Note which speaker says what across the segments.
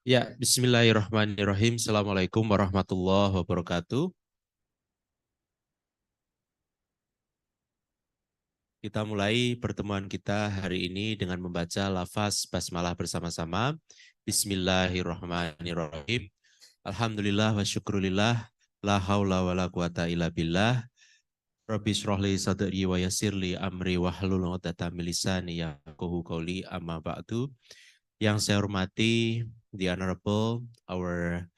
Speaker 1: Ya, bismillahirrahmanirrahim. Assalamualaikum warahmatullahi wabarakatuh. Kita mulai pertemuan kita hari ini dengan membaca lafaz basmalah bersama-sama. Bismillahirrahmanirrahim. Alhamdulillah wa syukrulillah. La haula wa la quwata illa billah. Rabbi syrahli sadri wa yassirli amri wa hlul 'uqdatam min lisani yafqahu qawli, amma ba'du. Yang saya hormati the honorable our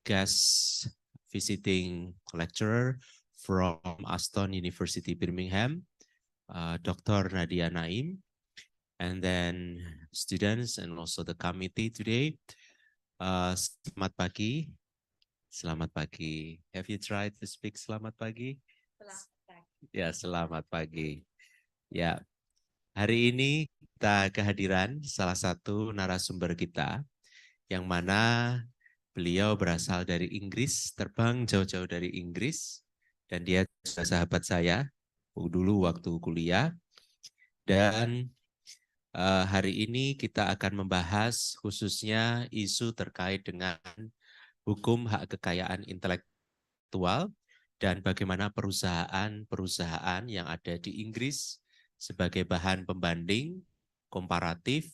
Speaker 1: guest visiting lecturer from Aston University Birmingham, Dr. Nadia Naim, and then students and also the committee today. Selamat pagi. Selamat pagi. Have you tried to speak selamat pagi?
Speaker 2: Selamat pagi.
Speaker 1: Ya, selamat pagi. Ya, hari ini kita kehadiran salah satu narasumber kita yang mana beliau berasal dari Inggris, terbang jauh-jauh dari Inggris, dan dia juga sahabat saya dulu waktu kuliah. Dan hari ini kita akan membahas khususnya isu terkait dengan hukum hak kekayaan intelektual dan bagaimana perusahaan-perusahaan yang ada di Inggris sebagai bahan pembanding komparatif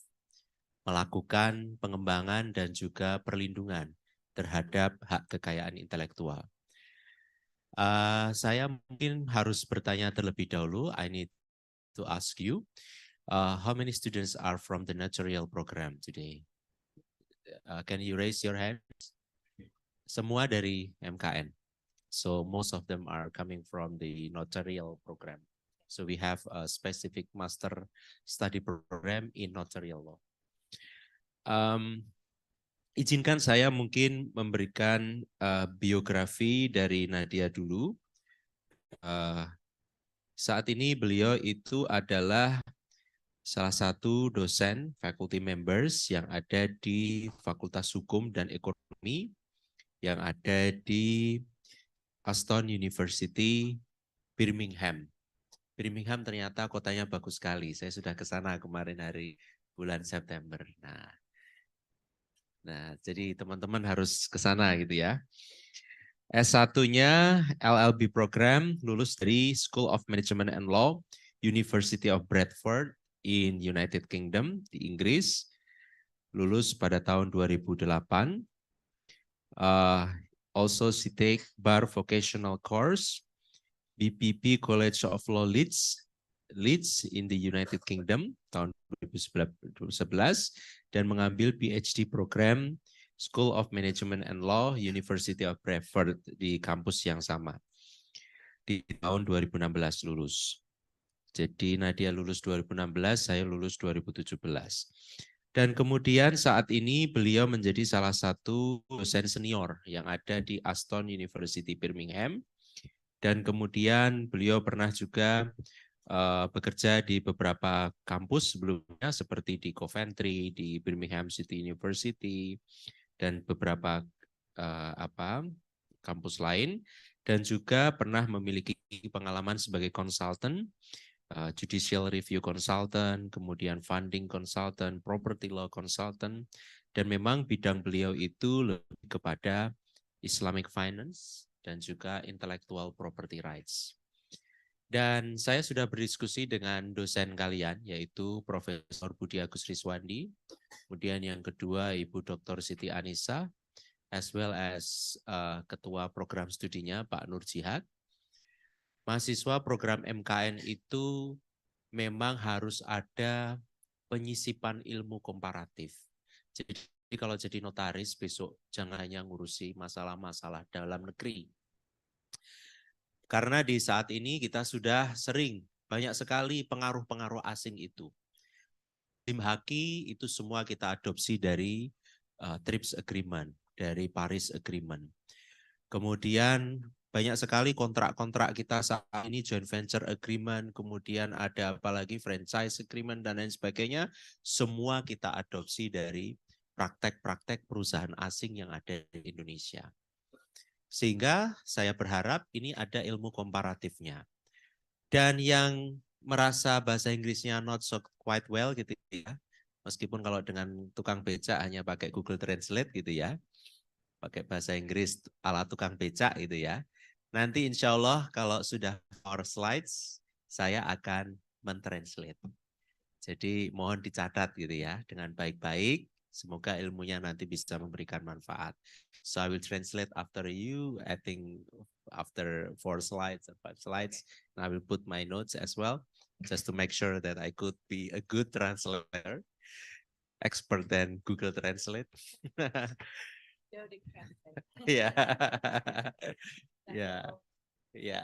Speaker 1: melakukan pengembangan dan juga perlindungan terhadap hak kekayaan intelektual. Saya mungkin harus bertanya terlebih dahulu. I need to ask you, how many students are from the notarial program today? Can you raise your hand? Semua dari MKN. So most of them are coming from the notarial program. So we have a specific master study program in notarial law. Izinkan saya mungkin memberikan biografi dari Nadia dulu. Saat ini beliau itu adalah salah satu dosen faculty members yang ada di Fakultas Hukum dan Ekonomi yang ada di Aston University Birmingham. Birmingham ternyata kotanya bagus sekali. Saya sudah ke sana kemarin hari bulan September. Nah, jadi teman-teman harus ke sana gitu ya. S1-nya LLB program, lulus dari School of Management and Law, University of Bradford in United Kingdom di Inggris. Lulus pada tahun 2008. Also she take Bar Vocational Course, BPP College of Law Leeds in the United Kingdom tahun 2011 dan mengambil PhD program School of Management and Law University of Bradford di kampus yang sama. Di tahun 2016 lulus. Jadi Nadia lulus 2016, saya lulus 2017. Dan kemudian saat ini beliau menjadi salah satu dosen senior yang ada di Aston University Birmingham. Dan kemudian beliau pernah juga bekerja di beberapa kampus sebelumnya seperti di Coventry, di Birmingham City University, dan beberapa kampus lain. Dan juga pernah memiliki pengalaman sebagai konsultan, judicial review consultant, kemudian funding consultant, property law consultant, dan memang bidang beliau itu lebih kepada Islamic finance dan juga intellectual property rights. Dan saya sudah berdiskusi dengan dosen kalian, yaitu Profesor Budi Agus Riswandi, kemudian yang kedua Ibu Dr. Siti Anissa, as well as Ketua Program Studinya Pak Nur Jihad. Mahasiswa program MKN itu memang harus ada penyisipan ilmu komparatif. Jadi kalau jadi notaris besok jangan hanya ngurusi masalah-masalah dalam negeri. Karena di saat ini kita sudah sering, banyak sekali pengaruh-pengaruh asing itu. Tim Haki itu semua kita adopsi dari TRIPS Agreement, dari Paris Agreement. Kemudian banyak sekali kontrak-kontrak kita saat ini, joint venture agreement, kemudian ada apalagi franchise agreement dan lain sebagainya, semua kita adopsi dari praktek-praktek perusahaan asing yang ada di Indonesia. Sehingga saya berharap ini ada ilmu komparatifnya. Dan yang merasa bahasa Inggrisnya not so quite well gitu ya, meskipun kalau dengan tukang becak hanya pakai Google Translate gitu ya, pakai bahasa Inggris ala tukang becak gitu ya. Nanti insya Allah kalau sudah our slides, saya akan mentranslate. Jadi mohon dicatat gitu ya, dengan baik-baik. Semoga ilmunya nanti bisa memberikan manfaat. So I will translate after you, I think after 4 slides or 5 slides, and I will put my notes as well, just to make sure that I could be a good translator, expert than Google Translate. Ya, ya, ya,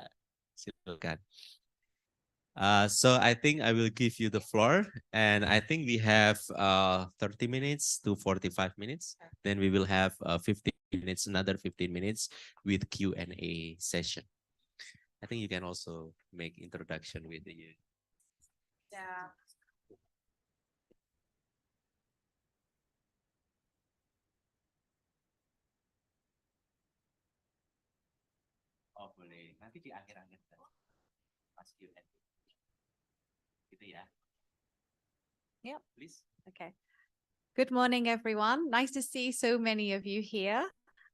Speaker 1: silakan. So I think I will give you the floor, and I think we have 30 minutes to 45 minutes. Then we will have 15 minutes, another 15 minutes with Q&A session. I think you can also make introduction with you.
Speaker 2: Yeah.
Speaker 1: Oh boleh, nanti di akhir-akhir pas Q&A. Gitu ya.
Speaker 2: Yep.
Speaker 1: Please.
Speaker 2: Okay. Good morning, everyone. Nice to see so many of you here.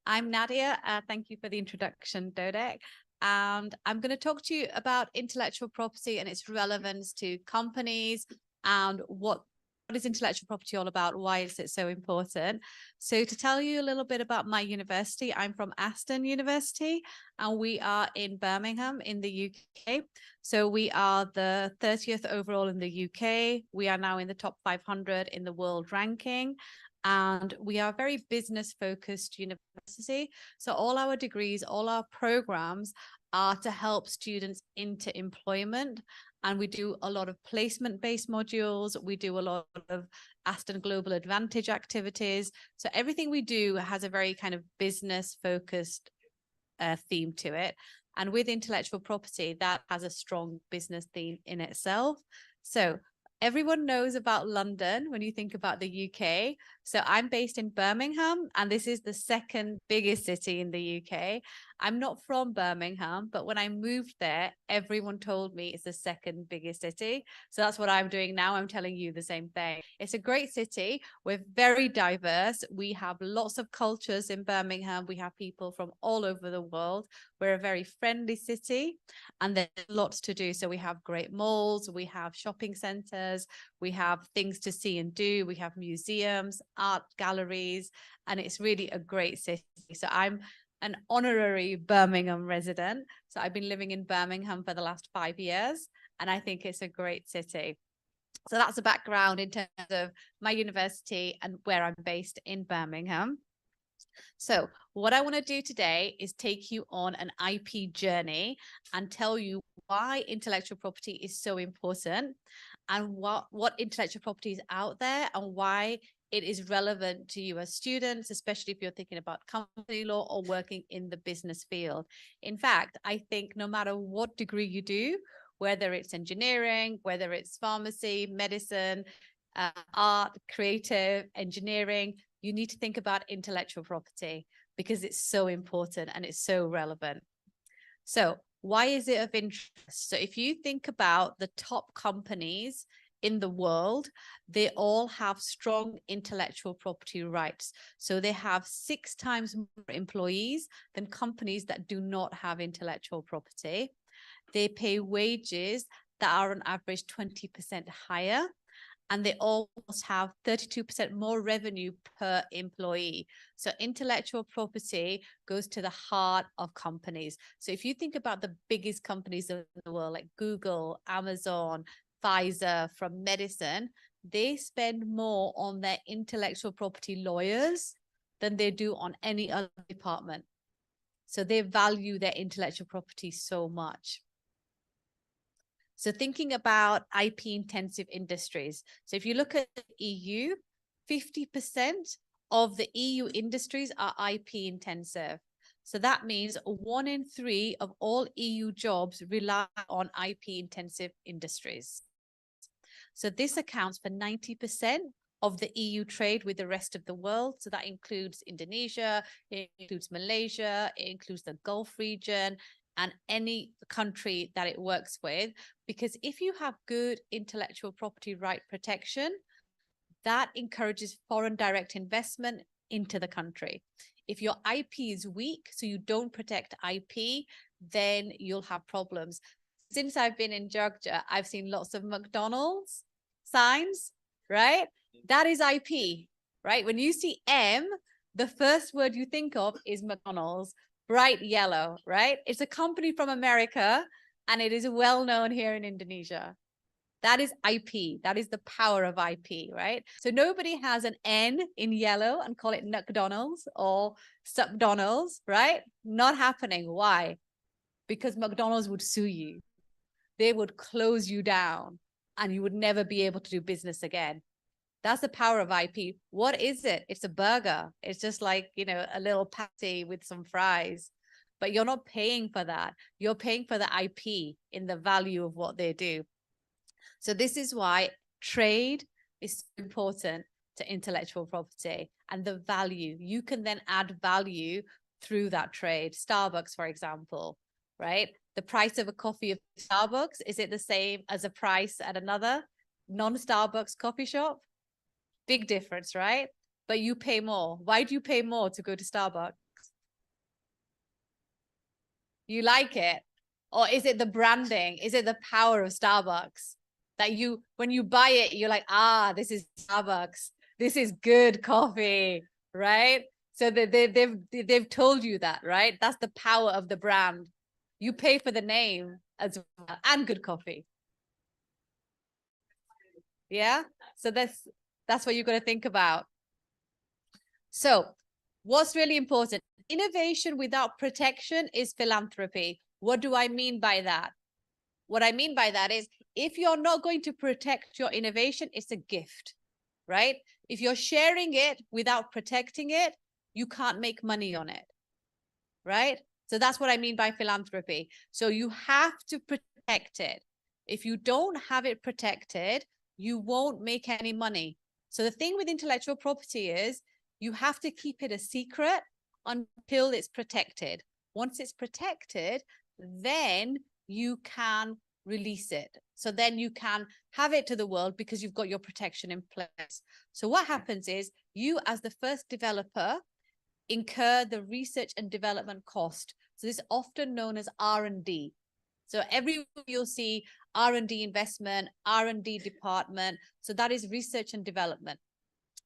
Speaker 2: I'm Nadia. Thank you for the introduction, Dodek. And I'm going to talk to you about intellectual property and its relevance to companies and what is intellectual property all about? Why is it so important? So to tell you a little bit about my university, I'm from Aston University and we are in Birmingham in the UK. So we are the 30th overall in the UK. We are now in the top 500 in the world ranking. And we are a very business focused university. So all our degrees, all our programs are to help students into employment. And we do a lot of placement-based modules. We do a lot of Aston Global Advantage activities. So everything we do has a very kind of business-focused theme to it. And with intellectual property, that has a strong business theme in itself. So everyone knows about London when you think about the UK. So I'm based in Birmingham, and this is the second biggest city in the UK. I'm not from Birmingham, but when I moved there, everyone told me it's the second biggest city. So that's what I'm doing now. I'm telling you the same thing. It's a great city. We're very diverse. We have lots of cultures in Birmingham. We have people from all over the world. We're a very friendly city, and there's lots to do. So we have great malls, we have shopping centers, we have things to see and do, we have museums, art galleries, and it's really a great city. So I'm an honorary Birmingham resident. So I've been living in Birmingham for the last 5 years, and I think it's a great city. So that's the background in terms of my university and where I'm based in Birmingham. So what I want to do today is take you on an IP journey and tell you why intellectual property is so important and what intellectual property is out there and why it is relevant to you as students, especially if you're thinking about company law or working in the business field. In fact, I think no matter what degree you do, whether it's engineering, whether it's pharmacy, medicine, art, creative, engineering, you need to think about intellectual property because it's so important and it's so relevant. So why is it of interest? So if you think about the top companies in the world, they all have strong intellectual property rights. So they have 6 times more employees than companies that do not have intellectual property. They pay wages that are on average 20% higher. And they almost have 32% more revenue per employee. So intellectual property goes to the heart of companies. So if you think about the biggest companies in the world, like Google, Amazon, Pfizer, from medicine, they spend more on their intellectual property lawyers than they do on any other department. So they value their intellectual property so much. So thinking about IP intensive industries. So if you look at the EU, 50% of the EU industries are IP intensive. So that means 1 in 3 of all EU jobs rely on IP-intensive industries. So this accounts for 90% of the EU trade with the rest of the world. So that includes Indonesia, it includes Malaysia, it includes the Gulf region, and any country that it works with. Because if you have good intellectual property right protection, that encourages foreign direct investment into the country. If your IP is weak, so you don't protect IP, then you'll have problems. Since I've been in Georgia, I've seen lots of McDonald's signs, right? That is IP, right? When you see M, the first word you think of is McDonald's, bright yellow, right? It's a company from America and it is well known here in Indonesia. That is IP. That is the power of IP, right? So nobody has an N in yellow and call it McDonald's or Supdonald's, right? Not happening. Why? Because McDonald's would sue you. They would close you down and you would never be able to do business again. That's the power of IP. What is it? It's a burger. It's just like, you know, a little patty with some fries. But you're not paying for that. You're paying for the IP in the value of what they do. So this is why trade is so important to intellectual property and the value. You can then add value through that trade. Starbucks, for example, right? The price of a coffee at Starbucks, is it the same as a price at another non-Starbucks coffee shop? Big difference, right? But you pay more. Why do you pay more to go to Starbucks? You like it? Or is it the branding? Is it the power of Starbucks? That you, when you buy it, you're like, ah, this is Starbucks. This is good coffee, right? So they've told you that, right? That's the power of the brand. You pay for the name as well, and good coffee. Yeah. So that's what you're going to think about. So what's really important? Innovation without protection is philanthropy. What do I mean by that? What I mean by that is if you're not going to protect your innovation, it's a gift, right? If you're sharing it without protecting it, you can't make money on it, right? So that's what I mean by philanthropy. So you have to protect it. If you don't have it protected, you won't make any money. So the thing with intellectual property is you have to keep it a secret until it's protected. Once it's protected, then you can release it. So then you can have it to the world because you've got your protection in place. So what happens is you, as the first developer, incur the research and development cost. So this is often known as R&D. So everywhere you'll see R&D investment, R&D department. So that is research and development.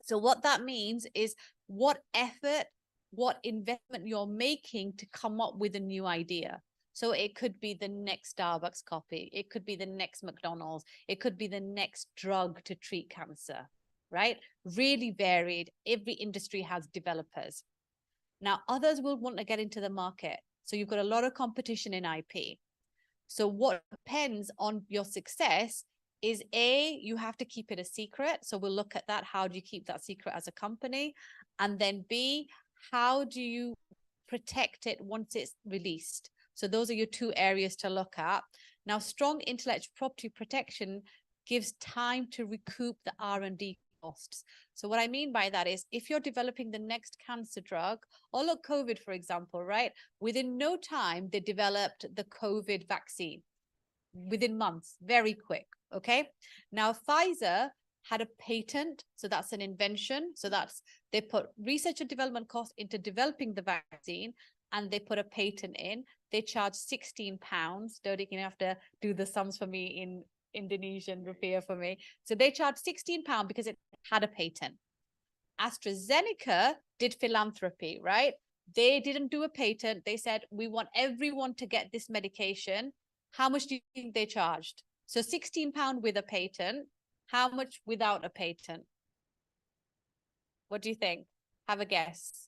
Speaker 2: So what that means is what effort, what investment you're making to come up with a new idea. So it could be the next Starbucks coffee. It could be the next McDonald's. It could be the next drug to treat cancer, right? Really varied. Every industry has developers. Now, others will want to get into the market. So you've got a lot of competition in IP. So what depends on your success is A, you have to keep it a secret. So we'll look at that. How do you keep that secret as a company? And then B, how do you protect it once it's released? So those are your two areas to look at. Now, strong intellectual property protection gives time to recoup the R&D costs. So what I mean by that is if you're developing the next cancer drug, or look, COVID, for example, right? Within no time, they developed the COVID vaccine within months, very quick. Okay. Now, Pfizer had a patent. So that's an invention. So that's, they put research and development costs into developing the vaccine and they put a patent in. They charge £16. Dodi, you have to do the sums for me in Indonesian rupiah for me. So they charged £16 because it had a patent. AstraZeneca did philanthropy, right? They didn't do a patent. They said, we want everyone to get this medication. How much do you think they charged? So £16 with a patent. How much without a patent? What do you think? Have a guess.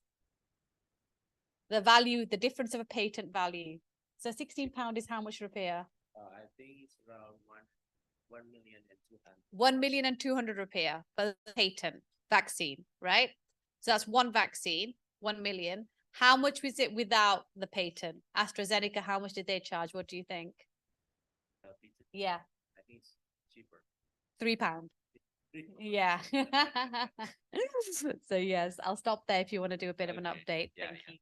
Speaker 2: The value, the difference of a patent value. So £16 is how much rupiah?
Speaker 1: I think it's around 1,200,000.
Speaker 2: 1,200,000 rupiah for the patent vaccine, right? So that's one vaccine, 1 million. How much was it without the patent? AstraZeneca, how much did they charge? What do you think? Yeah.
Speaker 1: I think it's cheaper.
Speaker 2: £3. Yeah. So yes, I'll stop there if you want to do a bit of an update.
Speaker 1: Yeah,
Speaker 2: Thank you.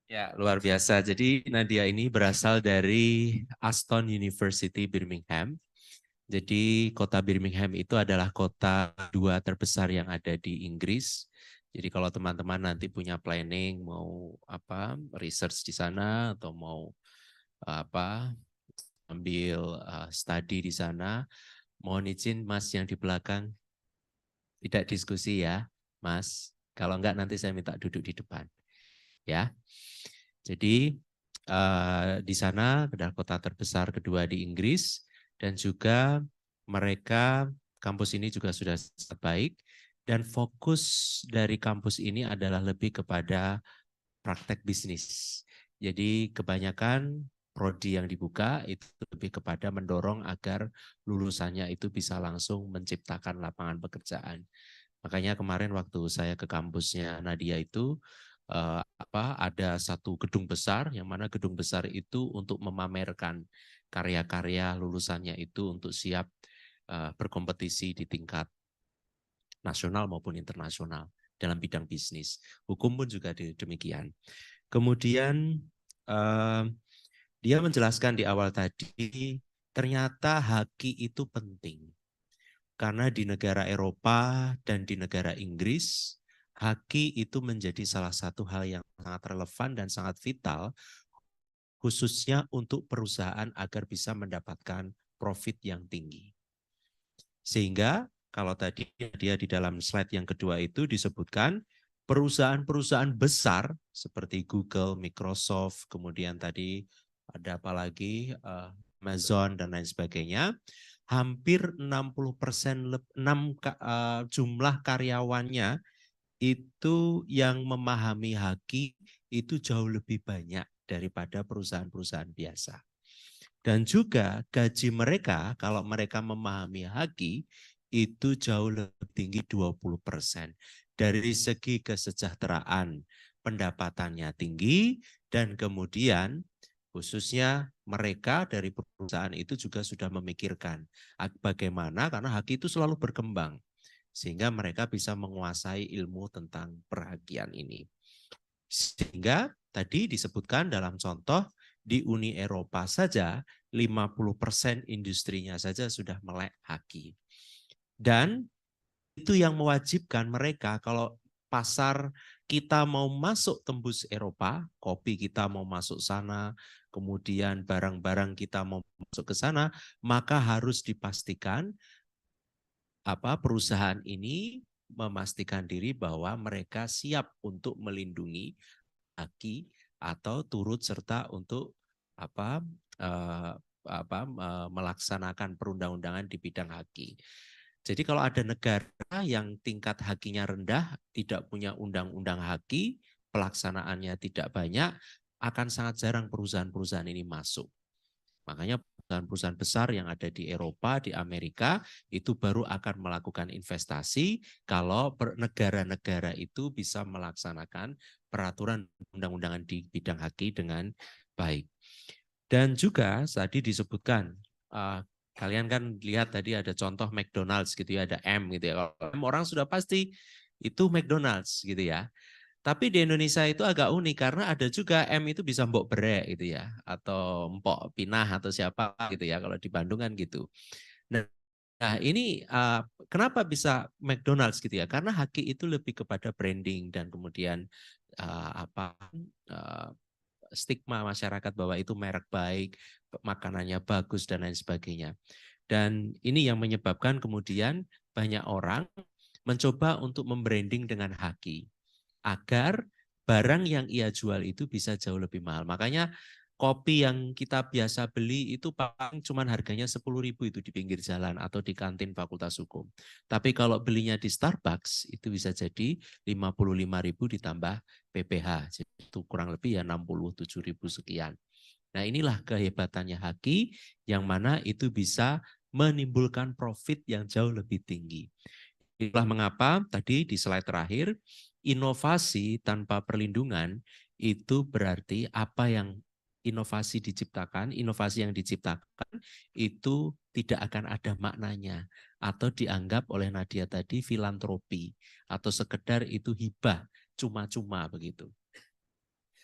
Speaker 1: Ya, luar biasa. Jadi Nadia ini berasal dari Aston University Birmingham. Jadi kota Birmingham itu adalah kota kedua terbesar yang ada di Inggris. Jadi kalau teman-teman nanti punya planning mau apa research di sana atau mau apa ambil study di sana, mohon izin Mas yang di belakang tidak diskusi ya, Mas. Kalau enggak nanti saya minta duduk di depan. Ya. Jadi di sana adalah kota terbesar kedua di Inggris dan juga mereka kampus ini juga sudah sangat baik dan fokus dari kampus ini adalah lebih kepada praktek bisnis. Jadi kebanyakan prodi yang dibuka itu lebih kepada mendorong agar lulusannya itu bisa langsung menciptakan lapangan pekerjaan. Makanya kemarin waktu saya ke kampusnya Nadia itu ada satu gedung besar yang mana gedung besar itu untuk memamerkan karya-karya lulusannya itu untuk siap berkompetisi di tingkat nasional maupun internasional dalam bidang bisnis. Hukum pun juga demikian. Kemudian dia menjelaskan di awal tadi ternyata haki itu penting. Karena di negara Eropa dan di negara Inggris haki itu menjadi salah satu hal yang sangat relevan dan sangat vital, khususnya untuk perusahaan agar bisa mendapatkan profit yang tinggi. Sehingga kalau tadi dia di dalam slide yang kedua itu disebutkan, perusahaan-perusahaan besar seperti Google, Microsoft, kemudian tadi ada apa lagi, Amazon dan lain sebagainya, hampir 60% jumlah karyawannya itu yang memahami haki itu jauh lebih banyak daripada perusahaan-perusahaan biasa. Dan juga gaji mereka kalau mereka memahami haki itu jauh lebih tinggi 20%. Dari segi kesejahteraan pendapatannya tinggi dan kemudian khususnya mereka dari perusahaan itu juga sudah memikirkan bagaimana karena haki itu selalu berkembang. Sehingga mereka bisa menguasai ilmu tentang perhakian ini. Sehingga tadi disebutkan dalam contoh di Uni Eropa saja 50% industrinya saja sudah melek haki. Dan itu yang mewajibkan mereka kalau pasar kita mau masuk tembus Eropa, kopi kita mau masuk sana, kemudian barang-barang kita mau masuk ke sana, maka harus dipastikan perusahaan ini memastikan diri bahwa mereka siap untuk melindungi haki atau turut serta untuk melaksanakan perundang-undangan di bidang haki. Jadi kalau ada negara yang tingkat hakinya rendah, tidak punya undang-undang haki, pelaksanaannya tidak banyak, akan sangat jarang perusahaan-perusahaan ini masuk. Makanya perusahaan-perusahaan besar yang ada di Eropa, di Amerika, itu baru akan melakukan investasi kalau negara-negara itu bisa melaksanakan peraturan undang-undangan di bidang haki dengan baik. Dan juga tadi disebutkan, kalian kan lihat tadi ada contoh McDonald's gitu ya, ada M gitu ya. Kalau M orang sudah pasti itu McDonald's gitu ya. Tapi di Indonesia itu agak unik karena ada juga M itu bisa mbok berek gitu ya, atau mpok pinah atau siapa gitu ya, kalau di Bandung kan gitu. Nah ini kenapa bisa McDonald's gitu ya? Karena haki itu lebih kepada branding dan kemudian stigma masyarakat bahwa itu merek baik, makanannya bagus dan lain sebagainya. Dan ini yang menyebabkan kemudian banyak orang mencoba untuk membranding dengan haki agar barang yang ia jual itu bisa jauh lebih mahal. Makanya kopi yang kita biasa beli itu paling cuma harganya 10.000 itu di pinggir jalan atau di kantin Fakultas Hukum. Tapi kalau belinya di Starbucks itu bisa jadi 55.000 ditambah PPh. Jadi itu kurang lebih ya 67.000 sekian. Nah inilah kehebatannya haki yang mana itu bisa menimbulkan profit yang jauh lebih tinggi. Itulah mengapa tadi di slide terakhir inovasi tanpa perlindungan itu berarti apa yang inovasi yang diciptakan itu tidak akan ada maknanya atau dianggap oleh Nadia tadi filantropi atau sekedar itu hibah cuma-cuma begitu.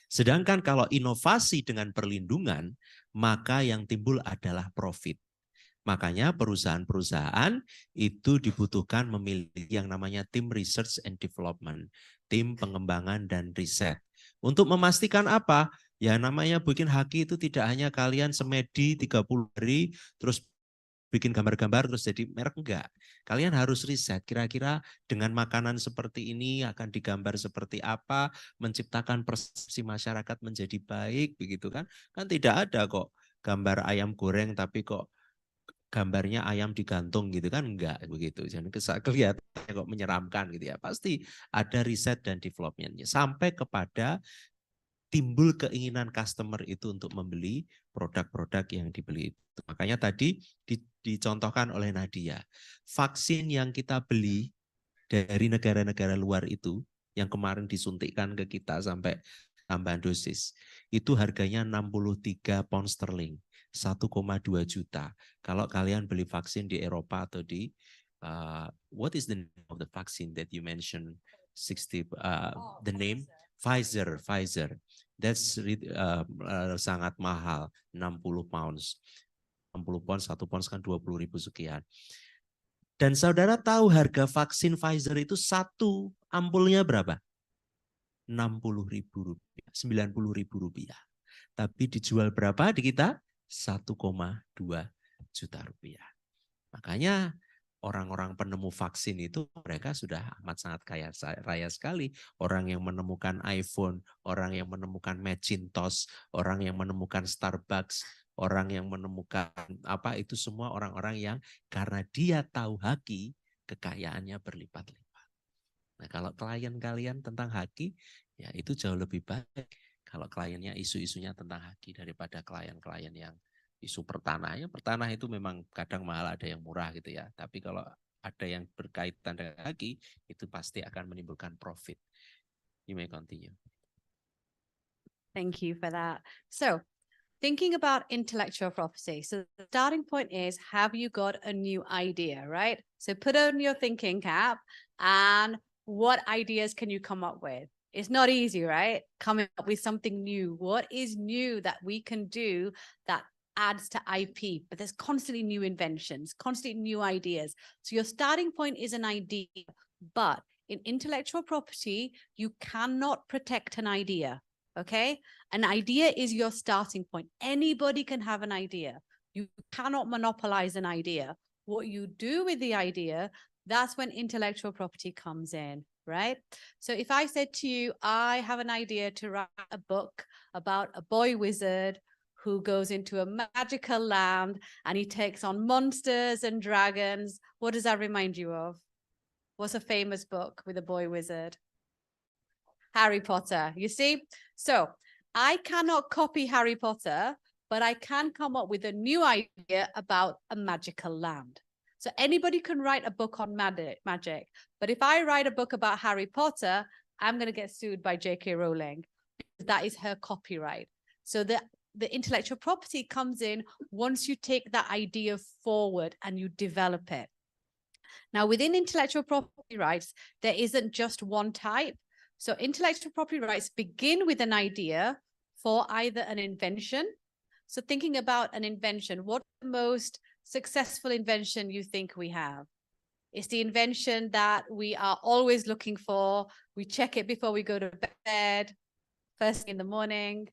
Speaker 1: Sedangkan kalau inovasi dengan perlindungan, maka yang timbul adalah profit. Makanya perusahaan-perusahaan itu dibutuhkan memiliki yang namanya tim research and development, tim pengembangan dan riset. Untuk memastikan apa? Ya namanya bikin haki itu tidak hanya kalian semedi 30 hari, terus bikin gambar-gambar terus jadi merek, enggak. Kalian harus riset, kira-kira dengan makanan seperti ini akan digambar seperti apa, menciptakan persepsi masyarakat menjadi baik, begitu kan? Kan tidak ada kok gambar ayam goreng tapi kok gambarnya ayam digantung gitu kan, enggak begitu. Jangan kelihatannya kok menyeramkan gitu ya. Pasti ada riset dan development-nya sampai kepada timbul keinginan customer itu untuk membeli produk-produk yang dibeli. Makanya tadi dicontohkan oleh Nadia, vaksin yang kita beli dari negara-negara luar itu, yang kemarin disuntikkan ke kita sampai tambahan dosis, itu harganya 63 pound sterling, 1,2 juta. Kalau kalian beli vaksin di Eropa atau di, what is the name of the vaccine that you mentioned? 60, the name? Pfizer. That's sangat mahal, 60 pounds. 60 pounds, 1 pounds kan 20.000 sekian. Dan saudara tahu harga vaksin Pfizer itu satu ampulnya berapa? 60.000 rupiah, 90.000 rupiah. Tapi dijual berapa di kita? 1,2 juta rupiah. Makanya orang-orang penemu vaksin itu mereka sudah amat sangat kaya raya sekali. Orang yang menemukan iPhone, orang yang menemukan Macintosh, orang yang menemukan Starbucks, orang yang menemukan apa itu semua orang-orang yang karena dia tahu haki, kekayaannya berlipat-lipat. Nah, kalau klien kalian tentang haki, ya itu jauh lebih baik. Kalau kliennya isu-isunya tentang haki daripada klien-klien yang isu pertanah. Ya, pertanah itu memang kadang mahal, ada yang murah gitu ya. Tapi kalau ada yang berkaitan dengan haki, itu pasti akan menimbulkan profit. You may continue.
Speaker 2: Thank you for that. So, thinking about intellectual property. So the starting point is, have you got a new idea, right? So put on your thinking cap and what ideas can you come up with? It's not easy, right? Coming up with something new. What is new that we can do that adds to IP? But there's constantly new inventions, constantly new ideas. So your starting point is an idea, but in intellectual property, you cannot protect an idea. Okay. An idea is your starting point. Anybody can have an idea. You cannot monopolize an idea. What you do with the idea, that's when intellectual property comes in, right? So if I said to you, I have an idea to write a book about a boy wizard who goes into a magical land and he takes on monsters and dragons, what does that remind you of? What's a famous book with a boy wizard? Harry Potter, you see? So I cannot copy Harry Potter, but I can come up with a new idea about a magical land. So anybody can write a book on magic. But if I write a book about Harry Potter, I'm going to get sued by J.K. Rowling. That is her copyright. So the intellectual property comes in once you take that idea forward and you develop it. Now, within intellectual property rights, there isn't just one type. So intellectual property rights begin with an idea for either an invention. So thinking about an invention, what's the most successful invention you think we have? It's the invention that we are always looking for. We check it before we go to bed, first thing in the morning.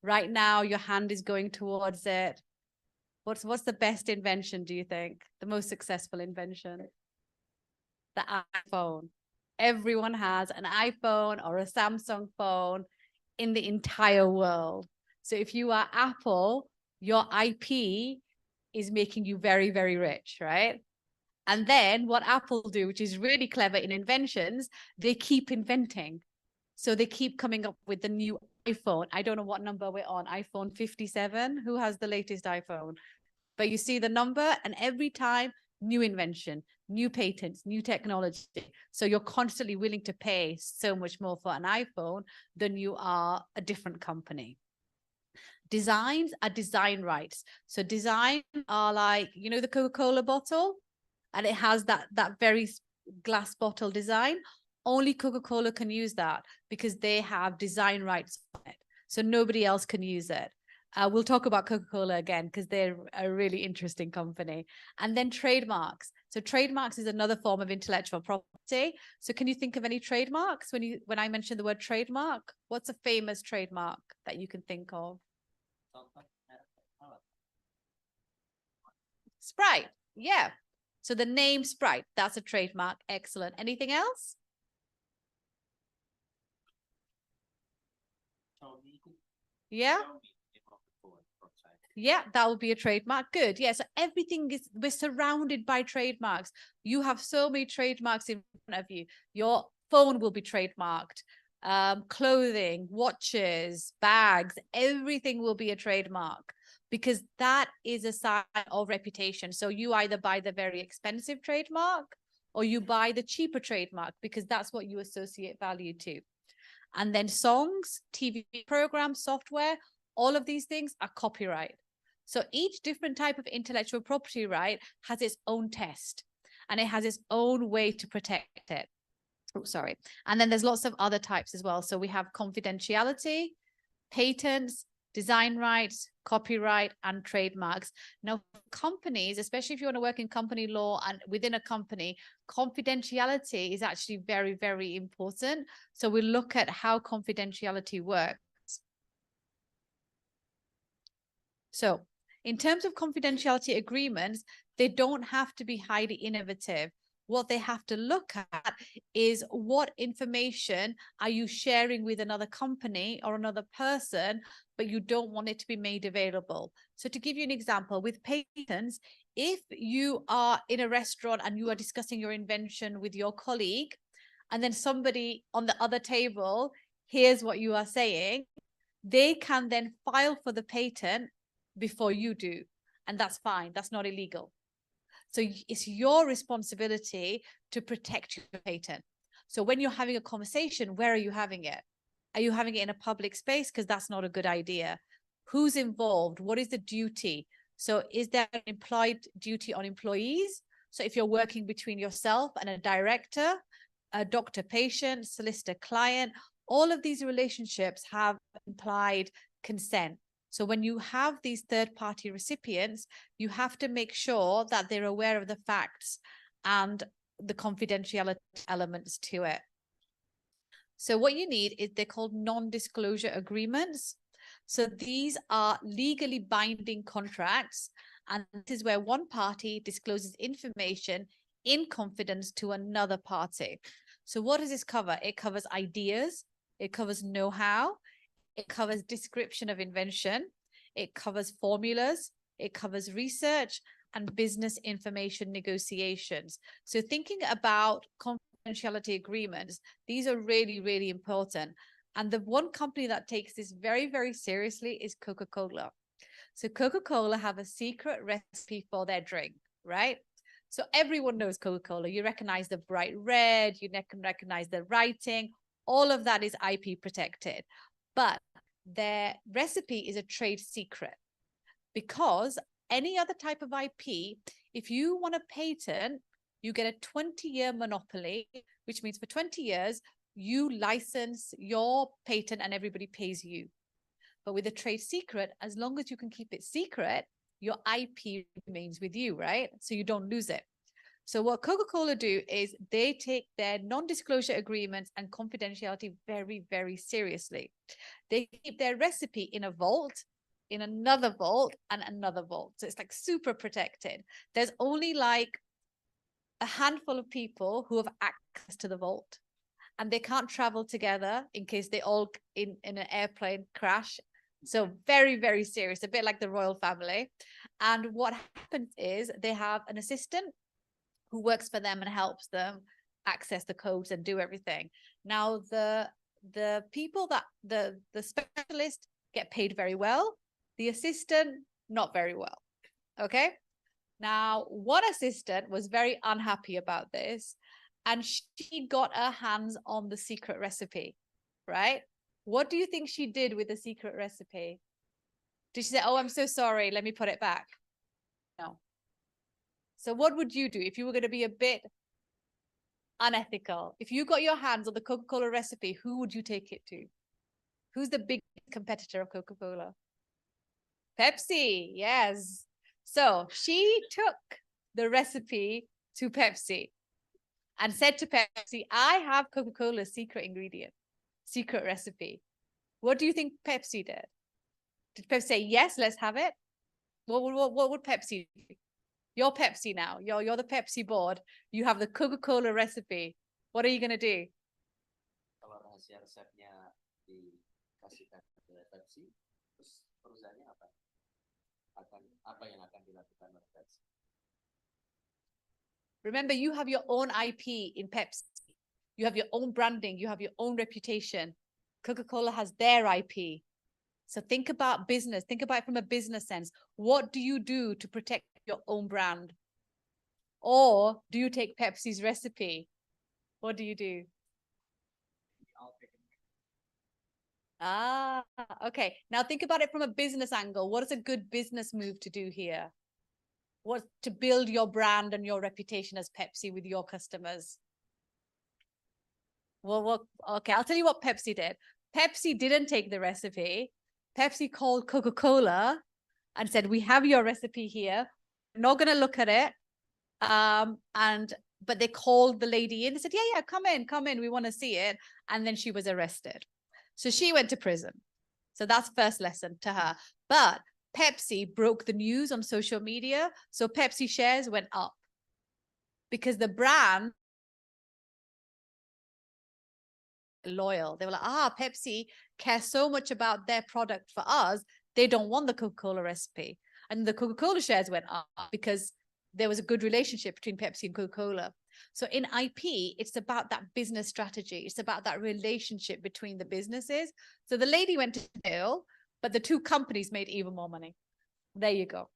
Speaker 2: Right now, your hand is going towards it. What's the best invention, do you think? The most successful invention? The iPhone. Everyone has an iPhone or a Samsung phone in the entire world. So if you are Apple, your IP is making you very, very rich, right? And then what Apple do, which is really clever in inventions, they keep inventing. So they keep coming up with the new iPhone. I don't know what number we're on, iPhone 57. Who has the latest iPhone? But you see the number, and every time new invention, new patents, new technology. So you're constantly willing to pay so much more for an iPhone than you are a different company. Designs are design rights. So design are like, you know, the Coca-Cola bottle, and it has that very glass bottle design. Only Coca-Cola can use that because they have design rights on it. So nobody else can use it. We'll talk about Coca-Cola again because they're a really interesting company. And then trademarks. So trademarks is another form of intellectual property. So can you think of any trademarks when I mentioned the word trademark? What's a famous trademark that you can think of? Sprite. Yeah. So the name Sprite, that's a trademark. Excellent. Anything else? Yeah. Yeah, that would be a trademark. Good. Yeah. So everything is, we're surrounded by trademarks. You have so many trademarks in front of you. Your phone will be trademarked. Clothing, watches, bags, everything will be a trademark because that is a sign of reputation. So you either buy the very expensive trademark or you buy the cheaper trademark because that's what you associate value to. And then songs, TV programs, software, all of these things are copyright. So each different type of intellectual property right has its own test and it has its own way to protect it. Oh, sorry. And then there's lots of other types as well. So we have confidentiality, patents, design rights, copyright, and trademarks. Now, companies, especially if you want to work in company law and within a company, confidentiality is actually very, very important. So we look at how confidentiality works. So in terms of confidentiality agreements, they don't have to be highly innovative. What they have to look at is what information are you sharing with another company or another person, but you don't want it to be made available. So to give you an example, with patents, if you are in a restaurant and you are discussing your invention with your colleague, and then somebody on the other table hears what you are saying, they can then file for the patent before you do. And that's fine. That's not illegal. So it's your responsibility to protect your patent. So when you're having a conversation, where are you having it? Are you having it in a public space? Because that's not a good idea. Who's involved? What is the duty? So is there an implied duty on employees? So if you're working between yourself and a director, a doctor-patient, solicitor-client, all of these relationships have implied consent. So when you have these third-party recipients, you have to make sure that they're aware of the facts and the confidentiality elements to it. So what you need is, they're called non-disclosure agreements. So these are legally binding contracts, and this is where one party discloses information in confidence to another party. So what does this cover? It covers ideas, it covers know-how, it covers description of invention, it covers formulas, it covers research and business information negotiations. So thinking about confidentiality agreements, these are really, really important. And the one company that takes this very, very seriously is Coca-Cola. So Coca-Cola have a secret recipe for their drink, right? So everyone knows Coca-Cola. You recognize the bright red, you recognize the writing, all of that is IP protected. But their recipe is a trade secret, because any other type of IP, if you want a patent, you get a 20-year monopoly, which means for 20 years, you license your patent and everybody pays you. But with a trade secret, as long as you can keep it secret, your IP remains with you, right? So you don't lose it. So what Coca-Cola do is they take their non-disclosure agreements and confidentiality very, very seriously. They keep their recipe in a vault, in another vault, and another vault. So it's like super protected. There's only like a handful of people who have access to the vault, and they can't travel together in case they all in an airplane crash. So very, very serious, a bit like the royal family. And what happens is they have an assistant who works for them and helps them access the codes and do everything. Now, the people that the specialist get paid very well, the assistant not very well. Okay, Now, one assistant was very unhappy about this, and she got her hands on the secret recipe, right? What do you think she did with the secret recipe? Did she say, oh, I'm so sorry, let me put it back? No. So what would you do if you were going to be a bit unethical? If you got your hands on the Coca-Cola recipe, who would you take it to? Who's the big competitor of Coca-Cola? Pepsi, yes. So she took the recipe to Pepsi and said to Pepsi, I have Coca-Cola's secret ingredient, secret recipe. What do you think Pepsi did? Did Pepsi say, yes, let's have it? What would Pepsi do? You're Pepsi now. You're the Pepsi board. You have the Coca-Cola recipe. What are you going to do?
Speaker 1: Kalau rahasia resepnya dikasihkan ke Pepsi, terus perusahaannya apa? Apa yang akan dilakukan oleh Pepsi?
Speaker 2: Remember, you have your own IP in Pepsi. You have your own branding. You have your own reputation. Coca-Cola has their IP. So think about business. Think about it from a business sense. What do you do to protect your own brand? Or do you take Pepsi's recipe? What do you do? Ah, okay. Now think about it from a business angle. What is a good business move to do here? What to build your brand and your reputation as Pepsi with your customers? Well, okay, I'll tell you what Pepsi did. Pepsi didn't take the recipe. Pepsi called Coca-Cola and said, we have your recipe here. We're not going to look at it. But they called the lady in and said, yeah, come in. We want to see it. And then she was arrested. So she went to prison. So that's first lesson to her. But Pepsi broke the news on social media. So Pepsi shares went up because the brand loyal. They were like, Pepsi cares so much about their product for us. They don't want the Coca-Cola recipe. And the Coca-Cola shares went up because there was a good relationship between Pepsi and Coca-Cola. So in IP, it's about that business strategy. It's about that relationship between the businesses. So the lady went to jail, but the two companies made even more money. There you go.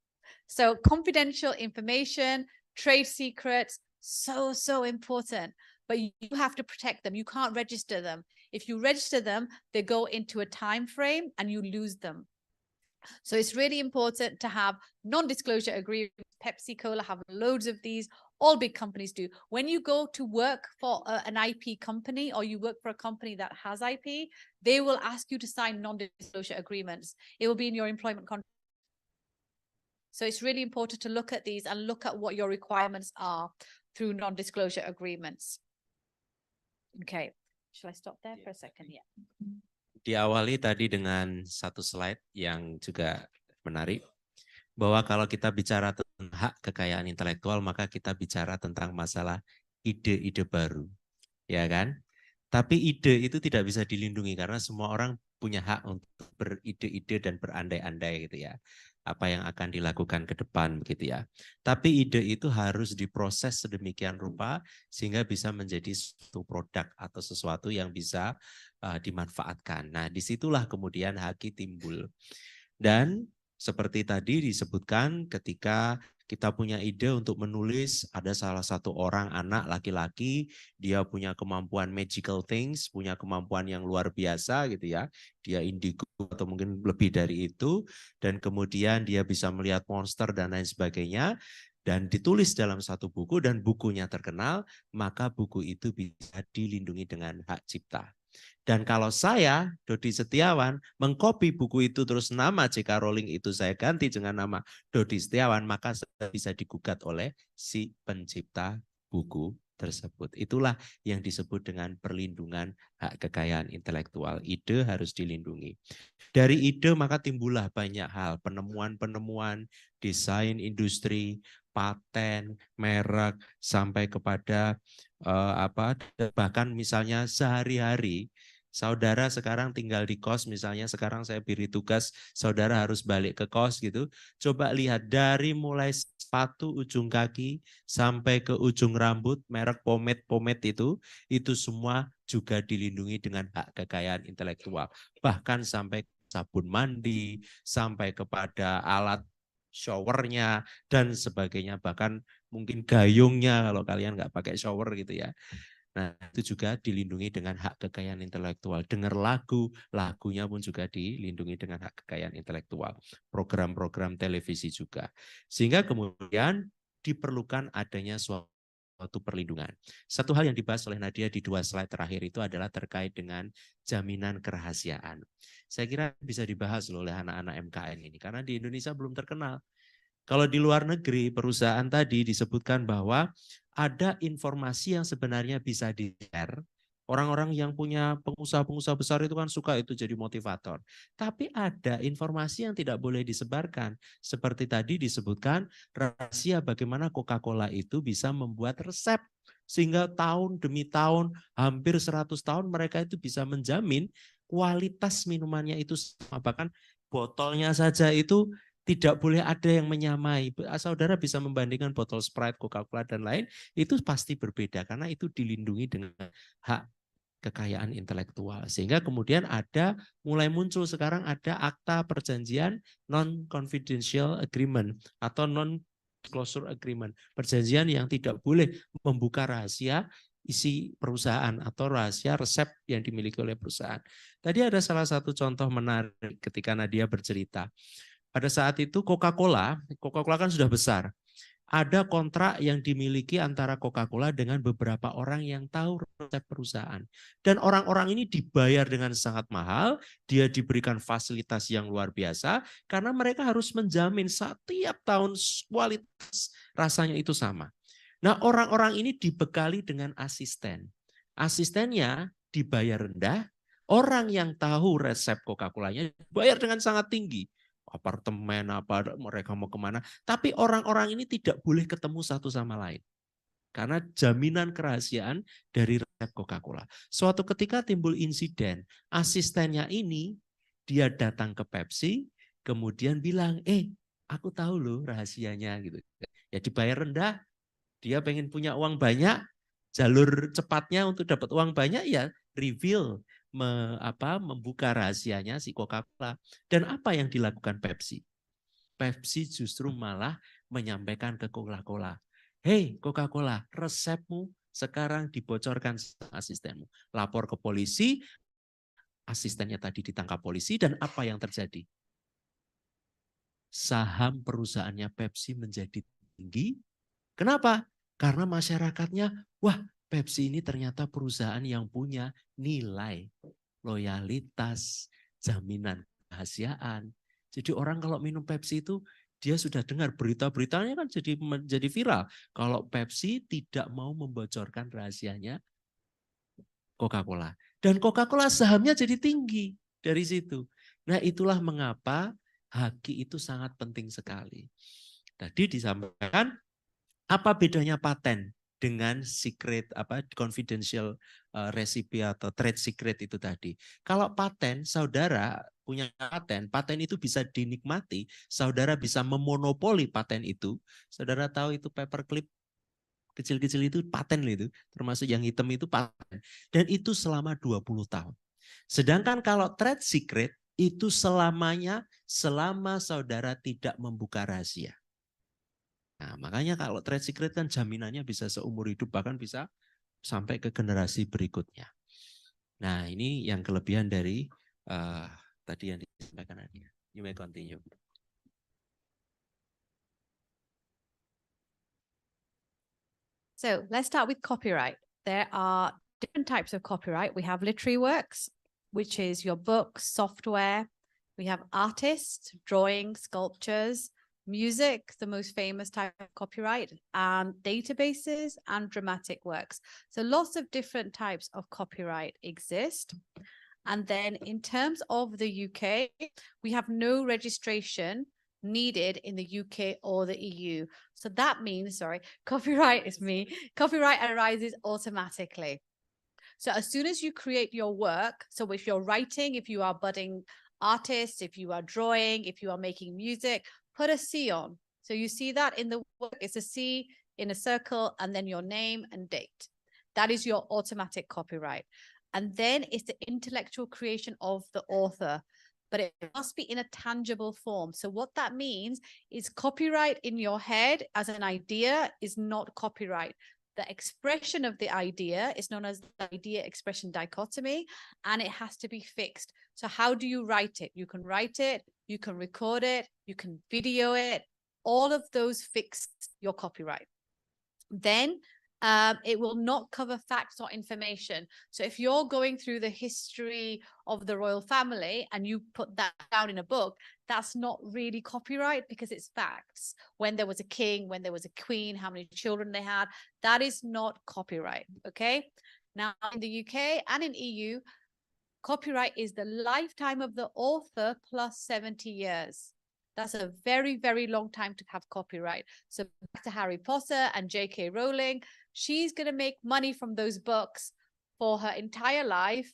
Speaker 2: So confidential information, trade secrets, so important. But you have to protect them. You can't register them. If you register them, they go into a time frame and you lose them. So it's really important to have non-disclosure agreements. Pepsi Cola have loads of these. All big companies do. When you go to work for an IP company or you work for a company that has IP, they will ask you to sign non-disclosure agreements. It will be in your employment contract. So it's really important to look at these and look at what your requirements are through non-disclosure agreements. Okay, shall I stop there for a second? Yeah.
Speaker 1: Diawali tadi dengan satu slide yang juga menarik, bahwa kalau kita bicara tentang hak kekayaan intelektual, maka kita bicara tentang masalah ide-ide baru, ya kan? Tapi ide itu tidak bisa dilindungi karena semua orang punya hak untuk beride-ide dan berandai-andai gitu ya. Apa yang akan dilakukan ke depan begitu ya. Tapi ide itu harus diproses sedemikian rupa sehingga bisa menjadi suatu produk atau sesuatu yang bisa dimanfaatkan. Nah, disitulah kemudian haki timbul. Dan seperti tadi disebutkan ketika kita punya ide untuk menulis, ada salah satu orang anak laki-laki, dia punya kemampuan magical things, punya kemampuan yang luar biasa gitu ya. Dia indigo atau mungkin lebih dari itu, dan kemudian dia bisa melihat monster dan lain sebagainya, dan ditulis dalam satu buku dan bukunya terkenal, maka buku itu bisa dilindungi dengan hak cipta. Dan kalau saya, Dodi Setiawan, mengcopy buku itu terus nama J.K. Rowling itu saya ganti dengan nama Dodi Setiawan, maka saya bisa digugat oleh si pencipta buku tersebut. Itulah yang disebut dengan perlindungan hak kekayaan intelektual. Ide harus dilindungi. Dari ide maka timbullah banyak hal, penemuan-penemuan, desain industri, paten, merek, sampai kepada bahkan misalnya sehari-hari saudara sekarang tinggal di kos, misalnya sekarang saya beri tugas saudara harus balik ke kos gitu. Coba lihat dari mulai sepatu ujung kaki sampai ke ujung rambut, merek pomade itu semua juga dilindungi dengan hak kekayaan intelektual. Bahkan sampai sabun mandi, sampai kepada alat showernya, dan sebagainya. Bahkan mungkin gayungnya kalau kalian nggak pakai shower gitu ya. Nah, itu juga dilindungi dengan hak kekayaan intelektual. Dengar lagu, lagunya pun juga dilindungi dengan hak kekayaan intelektual. Program-program televisi juga. Sehingga kemudian diperlukan adanya suatu perlindungan. Satu hal yang dibahas oleh Nadia di 2 slide terakhir itu adalah terkait dengan jaminan kerahasiaan. Saya kira bisa dibahas oleh anak-anak MKN ini, karena di Indonesia belum terkenal. Kalau di luar negeri, perusahaan tadi disebutkan bahwa ada informasi yang sebenarnya bisa di-share. Orang-orang yang punya pengusaha-pengusaha besar itu kan suka itu jadi motivator. Tapi ada informasi yang tidak boleh disebarkan. Seperti tadi disebutkan rahasia bagaimana Coca-Cola itu bisa membuat resep. Sehingga tahun demi tahun, hampir 100 tahun mereka itu bisa menjamin kualitas minumannya itu sama. Bahkan botolnya saja itu tidak boleh ada yang menyamai. Saudara bisa membandingkan botol Sprite, Coca-Cola, dan lain, itu pasti berbeda karena itu dilindungi dengan hak kekayaan intelektual. Sehingga kemudian mulai muncul sekarang ada akta perjanjian non-confidential agreement atau non-disclosure agreement. Perjanjian yang tidak boleh membuka rahasia isi perusahaan atau rahasia resep yang dimiliki oleh perusahaan. Tadi ada salah satu contoh menarik ketika Nadia bercerita. Pada saat itu Coca-Cola kan sudah besar. Ada kontrak yang dimiliki antara Coca-Cola dengan beberapa orang yang tahu resep perusahaan. Dan orang-orang ini dibayar dengan sangat mahal, dia diberikan fasilitas yang luar biasa, karena mereka harus menjamin setiap tahun kualitas rasanya itu sama. Nah, orang-orang ini dibekali dengan asisten. Asistennya dibayar rendah, orang yang tahu resep Coca-Colanya dibayar dengan sangat tinggi. Apartemen apa mereka mau kemana, tapi orang-orang ini tidak boleh ketemu satu sama lain karena jaminan kerahasiaan dari resep Coca-Cola. Suatu ketika timbul insiden, asistennya ini dia datang ke Pepsi, kemudian bilang, aku tahu loh rahasianya gitu. Ya dibayar rendah, dia pengen punya uang banyak, jalur cepatnya untuk dapat uang banyak ya reveal, membuka rahasianya si Coca-Cola. Dan apa yang dilakukan Pepsi? Pepsi justru malah menyampaikan ke Coca-Cola, "Hei Coca-Cola, resepmu sekarang dibocorkan asistenmu." Lapor ke polisi, asistennya tadi ditangkap polisi, dan apa yang terjadi? Saham perusahaannya Pepsi menjadi tinggi. Kenapa? Karena masyarakatnya, wah Pepsi ini ternyata perusahaan yang punya nilai, loyalitas, jaminan kerahasiaan. Jadi orang kalau minum Pepsi itu, dia sudah dengar berita-beritanya kan jadi viral. Kalau Pepsi tidak mau membocorkan rahasianya Coca-Cola. Dan Coca-Cola sahamnya jadi tinggi dari situ. Nah itulah mengapa haki itu sangat penting sekali. Tadi disampaikan, apa bedanya paten dengan secret confidential recipe atau trade secret itu tadi? Kalau paten, saudara punya paten itu bisa dinikmati, saudara bisa memonopoli paten itu. Saudara tahu itu paperclip kecil-kecil itu paten itu, termasuk yang hitam itu paten. Dan itu selama 20 tahun. Sedangkan kalau trade secret itu selama saudara tidak membuka rahasia. Nah, makanya kalau trade secret kan jaminannya bisa seumur hidup, bahkan bisa sampai ke generasi berikutnya. Nah, ini yang kelebihan dari tadi yang disampaikan Nadia. You may continue.
Speaker 2: So let's start with copyright. There are different types of copyright. We have literary works, which is your books, software. We have artists, drawing, sculptures, music, the most famous type of copyright, and databases and dramatic works. So lots of different types of copyright exist. And then in terms of the UK, we have no registration needed in the UK or the EU. So that means, copyright arises automatically. So as soon as you create your work, so if you're writing, if you are budding artist, if you are drawing, if you are making music, put a C on. So you see that in the work, it's a C in a circle and then your name and date. That is your automatic copyright. And then it's the intellectual creation of the author. but it must be in a tangible form. So what that means is copyright in your head as an idea is not copyright. The expression of the idea is known as the idea expression dichotomy, and it has to be fixed. So how do you write it? You can write it, you can record it, you can video it. All of those fix your copyright. Then it will not cover facts or information. So if you're going through the history of the royal family and you put that down in a book, that's not really copyright because it's facts. When there was a king, when there was a queen, how many children they had, that is not copyright. Okay. Now in the UK and in EU, copyright is the lifetime of the author plus 70 years. That's a very, very long time to have copyright. So back to Harry Potter and J.K. Rowling, she's going to make money from those books for her entire life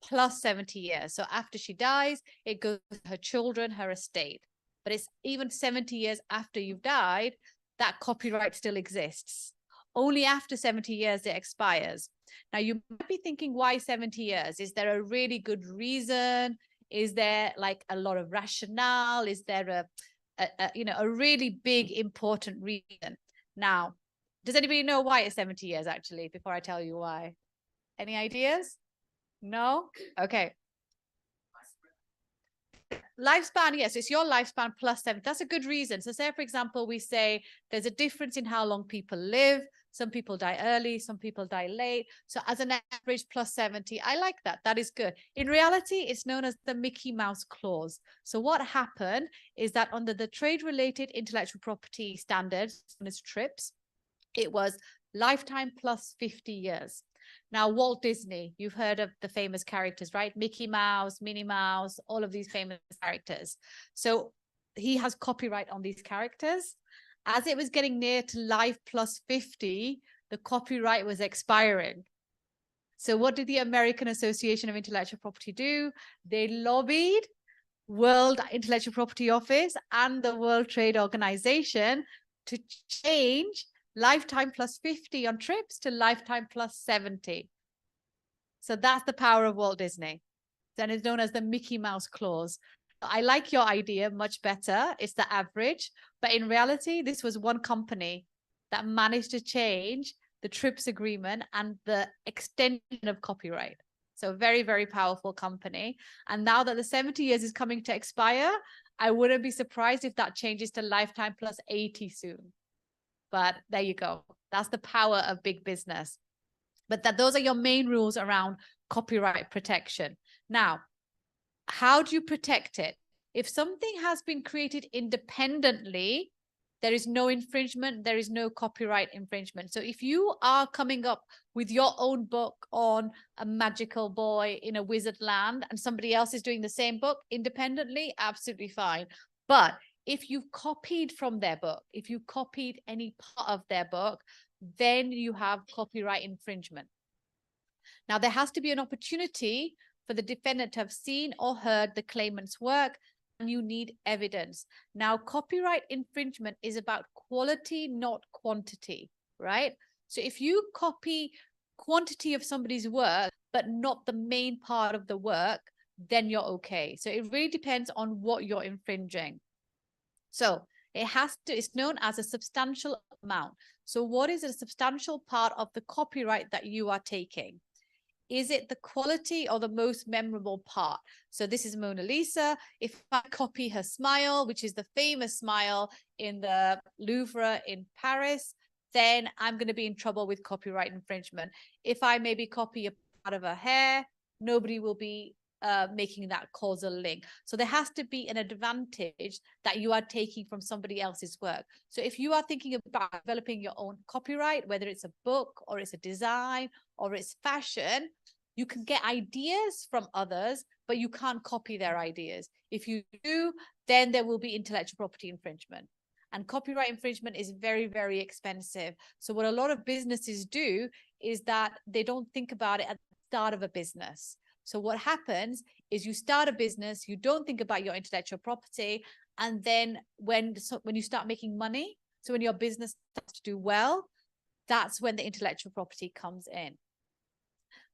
Speaker 2: plus 70 years. So after she dies, it goes to her children, her estate. But it's even 70 years after you've died, that copyright still exists. Only after 70 years it expires. Now you might be thinking, why 70 years? Is there a really good reason? Is there like a lot of rationale? Is there a really big, important reason? Now, does anybody know why it's 70 years actually, before I tell you why? Any ideas? No? Okay. Lifespan, yes, it's your lifespan plus 7. That's a good reason. So say, for example, we say there's a difference in how long people live. Some people die early, some people die late. So as an average plus 70, I like that. That is good. In reality, it's known as the Mickey Mouse clause. So what happened is that under the trade-related intellectual property standards, known as TRIPS, it was lifetime plus 50 years. Now, Walt Disney, you've heard of the famous characters, right? Mickey Mouse, Minnie Mouse, all of these famous characters. So he has copyright on these characters. As it was getting near to life plus 50, the copyright was expiring. So what did the American Association of Intellectual Property do? They lobbied World Intellectual Property Office and the World Trade Organization to change lifetime plus 50 on TRIPS to lifetime plus 70. So that's the power of Walt Disney. Then it's known as the Mickey Mouse clause. I like your idea much better. It's the average. But in reality, this was one company that managed to change the TRIPS agreement and the extension of copyright. So very, very powerful company. And now that the 70 years is coming to expire, I wouldn't be surprised if that changes to lifetime plus 80 soon. But there you go. That's the power of big business. But those are your main rules around copyright protection. Now, how do you protect it? If something has been created independently, there is no infringement, there is no copyright infringement. So if you are coming up with your own book on a magical boy in a wizard land and somebody else is doing the same book independently, absolutely fine. But if you've copied from their book, if you copied any part of their book, then you have copyright infringement. Now, there has to be an opportunity for the defendant to have seen or heard the claimant's work, and you need evidence. Now, copyright infringement is about quality, not quantity, right? So if you copy quantity of somebody's work, but not the main part of the work, then you're okay. So it really depends on what you're infringing. So it's known as a substantial amount. So what is a substantial part of the copyright that you are taking? Is it the quality or the most memorable part? So this is Mona Lisa. If I copy her smile, which is the famous smile in the Louvre in Paris, then I'm going to be in trouble with copyright infringement. If I maybe copy a part of her hair, nobody will be making that causal link. So there has to be an advantage that you are taking from somebody else's work. So if you are thinking about developing your own copyright, whether it's a book or it's a design or it's fashion, you can get ideas from others, but you can't copy their ideas. If you do, then there will be intellectual property infringement. And copyright infringement is very, very expensive. So what a lot of businesses do is that they don't think about it at the start of a business. So what happens is you start a business, you don't think about your intellectual property. And then when you start making money, so when your business starts to do well, that's when the intellectual property comes in.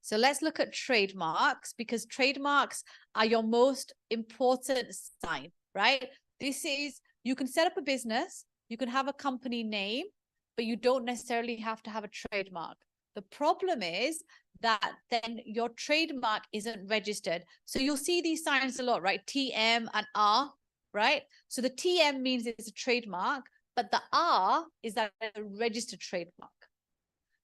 Speaker 2: So let's look at trademarks, because trademarks are your most important sign, right? This is, you can set up a business, you can have a company name, but you don't necessarily have to have a trademark. The problem is that then your trademark isn't registered. So you'll see these signs a lot, right? TM and R, right? So the TM means it's a trademark, but the R is that a registered trademark.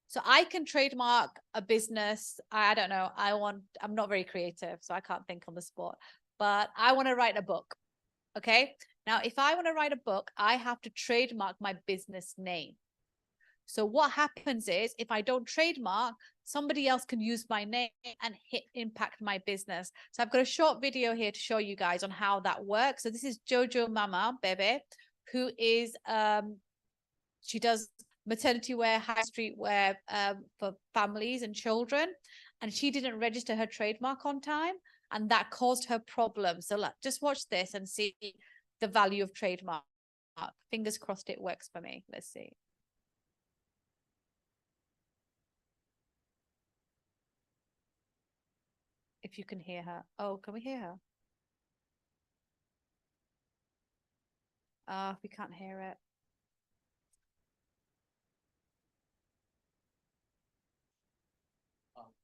Speaker 2: So I can trademark a business. I don't know. I'm not very creative, so I can't think on the spot, but I want to write a book. Okay. Now, if I want to write a book, I have to trademark my business name. So what happens is, if I don't trademark, somebody else can use my name and impact my business. So I've got a short video here to show you guys on how that works. So this is Jojo Mama Bebe, who is, she does maternity wear, high street wear for families and children. And she didn't register her trademark on time, and that caused her problems. So just watch this and see the value of trademark. Fingers crossed it works for me. Let's see. If you can hear her. Oh, can we hear her? We can't hear it.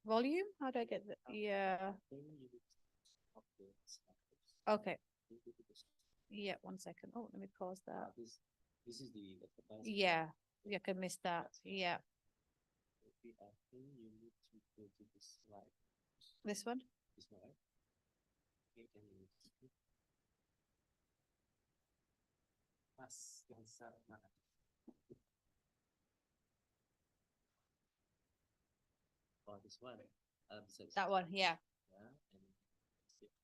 Speaker 2: Volume? How do I get the, yeah. Okay. Yeah, 1 second. Oh, let me pause that.
Speaker 1: This is the
Speaker 2: yeah, you can miss that. Yeah. This one?
Speaker 1: This one, right? Oh, this one.
Speaker 2: That one, yeah.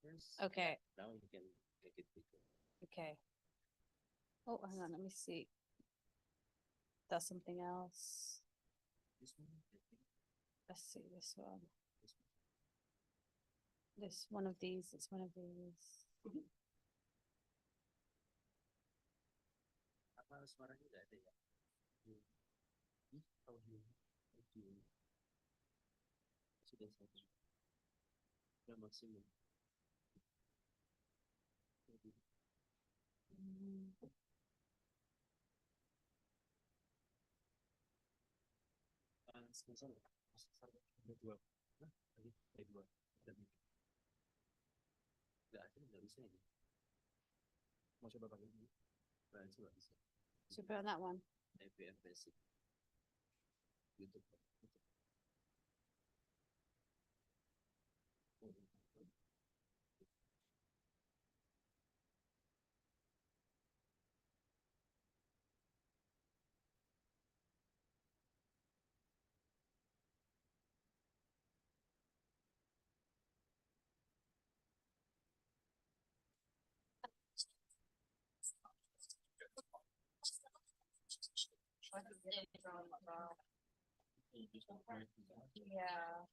Speaker 1: And
Speaker 2: okay.
Speaker 1: Now you can make it bigger.
Speaker 2: Okay. Oh, hang on, let me see. That's something else.
Speaker 1: This one,
Speaker 2: Let's see this one. This one of these. It's one of these.
Speaker 1: Apa suaranya nggak ada ya? Audio. Sudah satu. Sudah maksimum. Ada dua. Ada dua. Nggak bisa ini. Mau coba pakai ini? Itu nggak bisa.
Speaker 2: Should put on that one.
Speaker 1: IPM basic. YouTube.
Speaker 2: Yeah.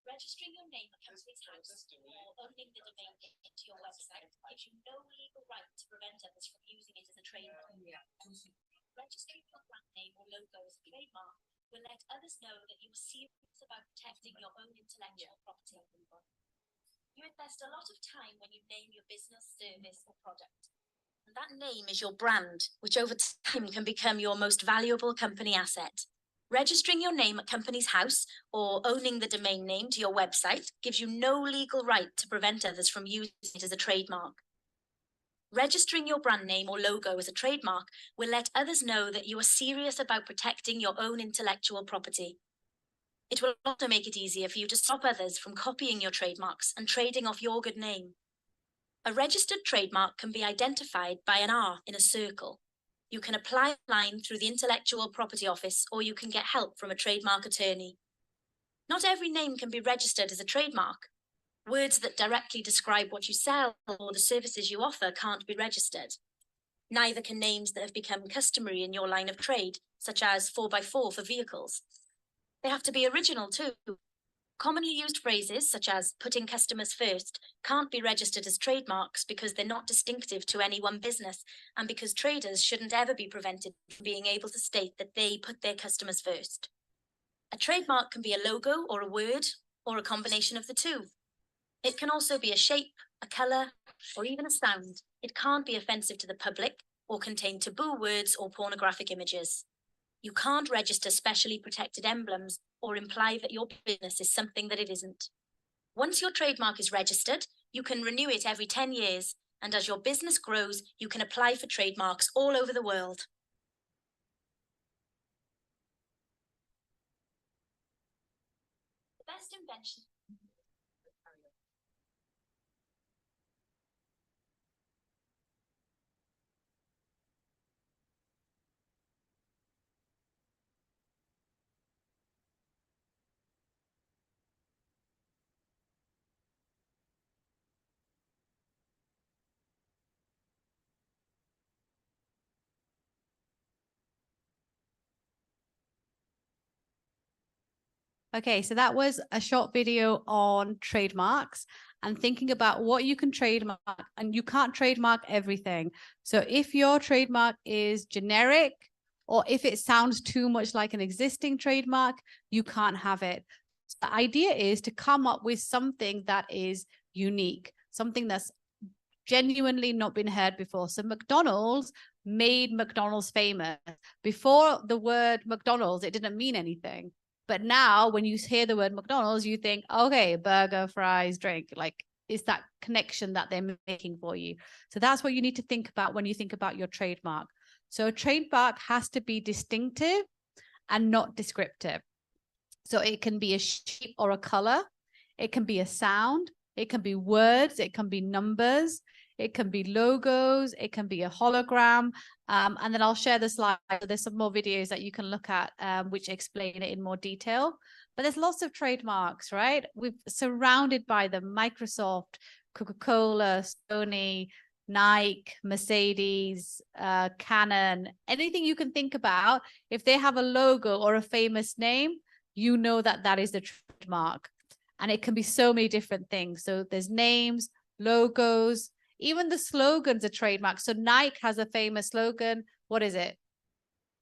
Speaker 3: Registering your name at Companies House or owning the domain into your website gives you no legal right to prevent others from using it as a trademark. Registering your brand name or logo as a trademark will let others know that you are serious about protecting your own intellectual property. You invest a lot of time when you name your business, service, or product. And that name is your brand, which over time can become your most valuable company asset. Registering your name at Companies House or owning the domain name to your website gives you no legal right to prevent others from using it as a trademark. Registering your brand name or logo as a trademark will let others know that you are serious about protecting your own intellectual property. It will also make it easier for you to stop others from copying your trademarks and trading off your good name. A registered trademark can be identified by an R in a circle. You can apply online through the Intellectual Property Office, or you can get help from a trademark attorney. Not every name can be registered as a trademark. Words that directly describe what you sell or the services you offer can't be registered. Neither can names that have become customary in your line of trade, such as 4x4 for vehicles. They have to be original too. Commonly used phrases, such as putting customers first, can't be registered as trademarks because they're not distinctive to any one business, and because traders shouldn't ever be prevented from being able to state that they put their customers first. A trademark can be a logo or a word or a combination of the two. It can also be a shape, a colour, or even a sound. It can't be offensive to the public or contain taboo words or pornographic images. You can't register specially protected emblems or imply that your business is something that it isn't. Once your trademark is registered, you can renew it every 10 years, and as your business grows, you can apply for trademarks all over the world. The best invention.
Speaker 2: Okay, so that was a short video on trademarks and thinking about what you can trademark, and you can't trademark everything. So if your trademark is generic, or if it sounds too much like an existing trademark, you can't have it. So the idea is to come up with something that is unique, something that's genuinely not been heard before. So McDonald's made McDonald's famous. Before the word McDonald's, it didn't mean anything. But now when you hear the word McDonald's, you think, okay, burger, fries, drink, like it's that connection that they're making for you. So that's what you need to think about when you think about your trademark. So a trademark has to be distinctive and not descriptive. So it can be a shape or a color. It can be a sound. It can be words. It can be numbers. It can be logos. It can be a hologram. And then I'll share the slide. There's some more videos that you can look at which explain it in more detail. But there's lots of trademarks, right? We're surrounded by them. Microsoft, Coca-Cola, Sony, Nike, Mercedes, Canon, anything you can think about. If they have a logo or a famous name, you know that that is the trademark. And it can be so many different things. So there's names, logos, even the slogans are trademarked. So Nike has a famous slogan. What is it?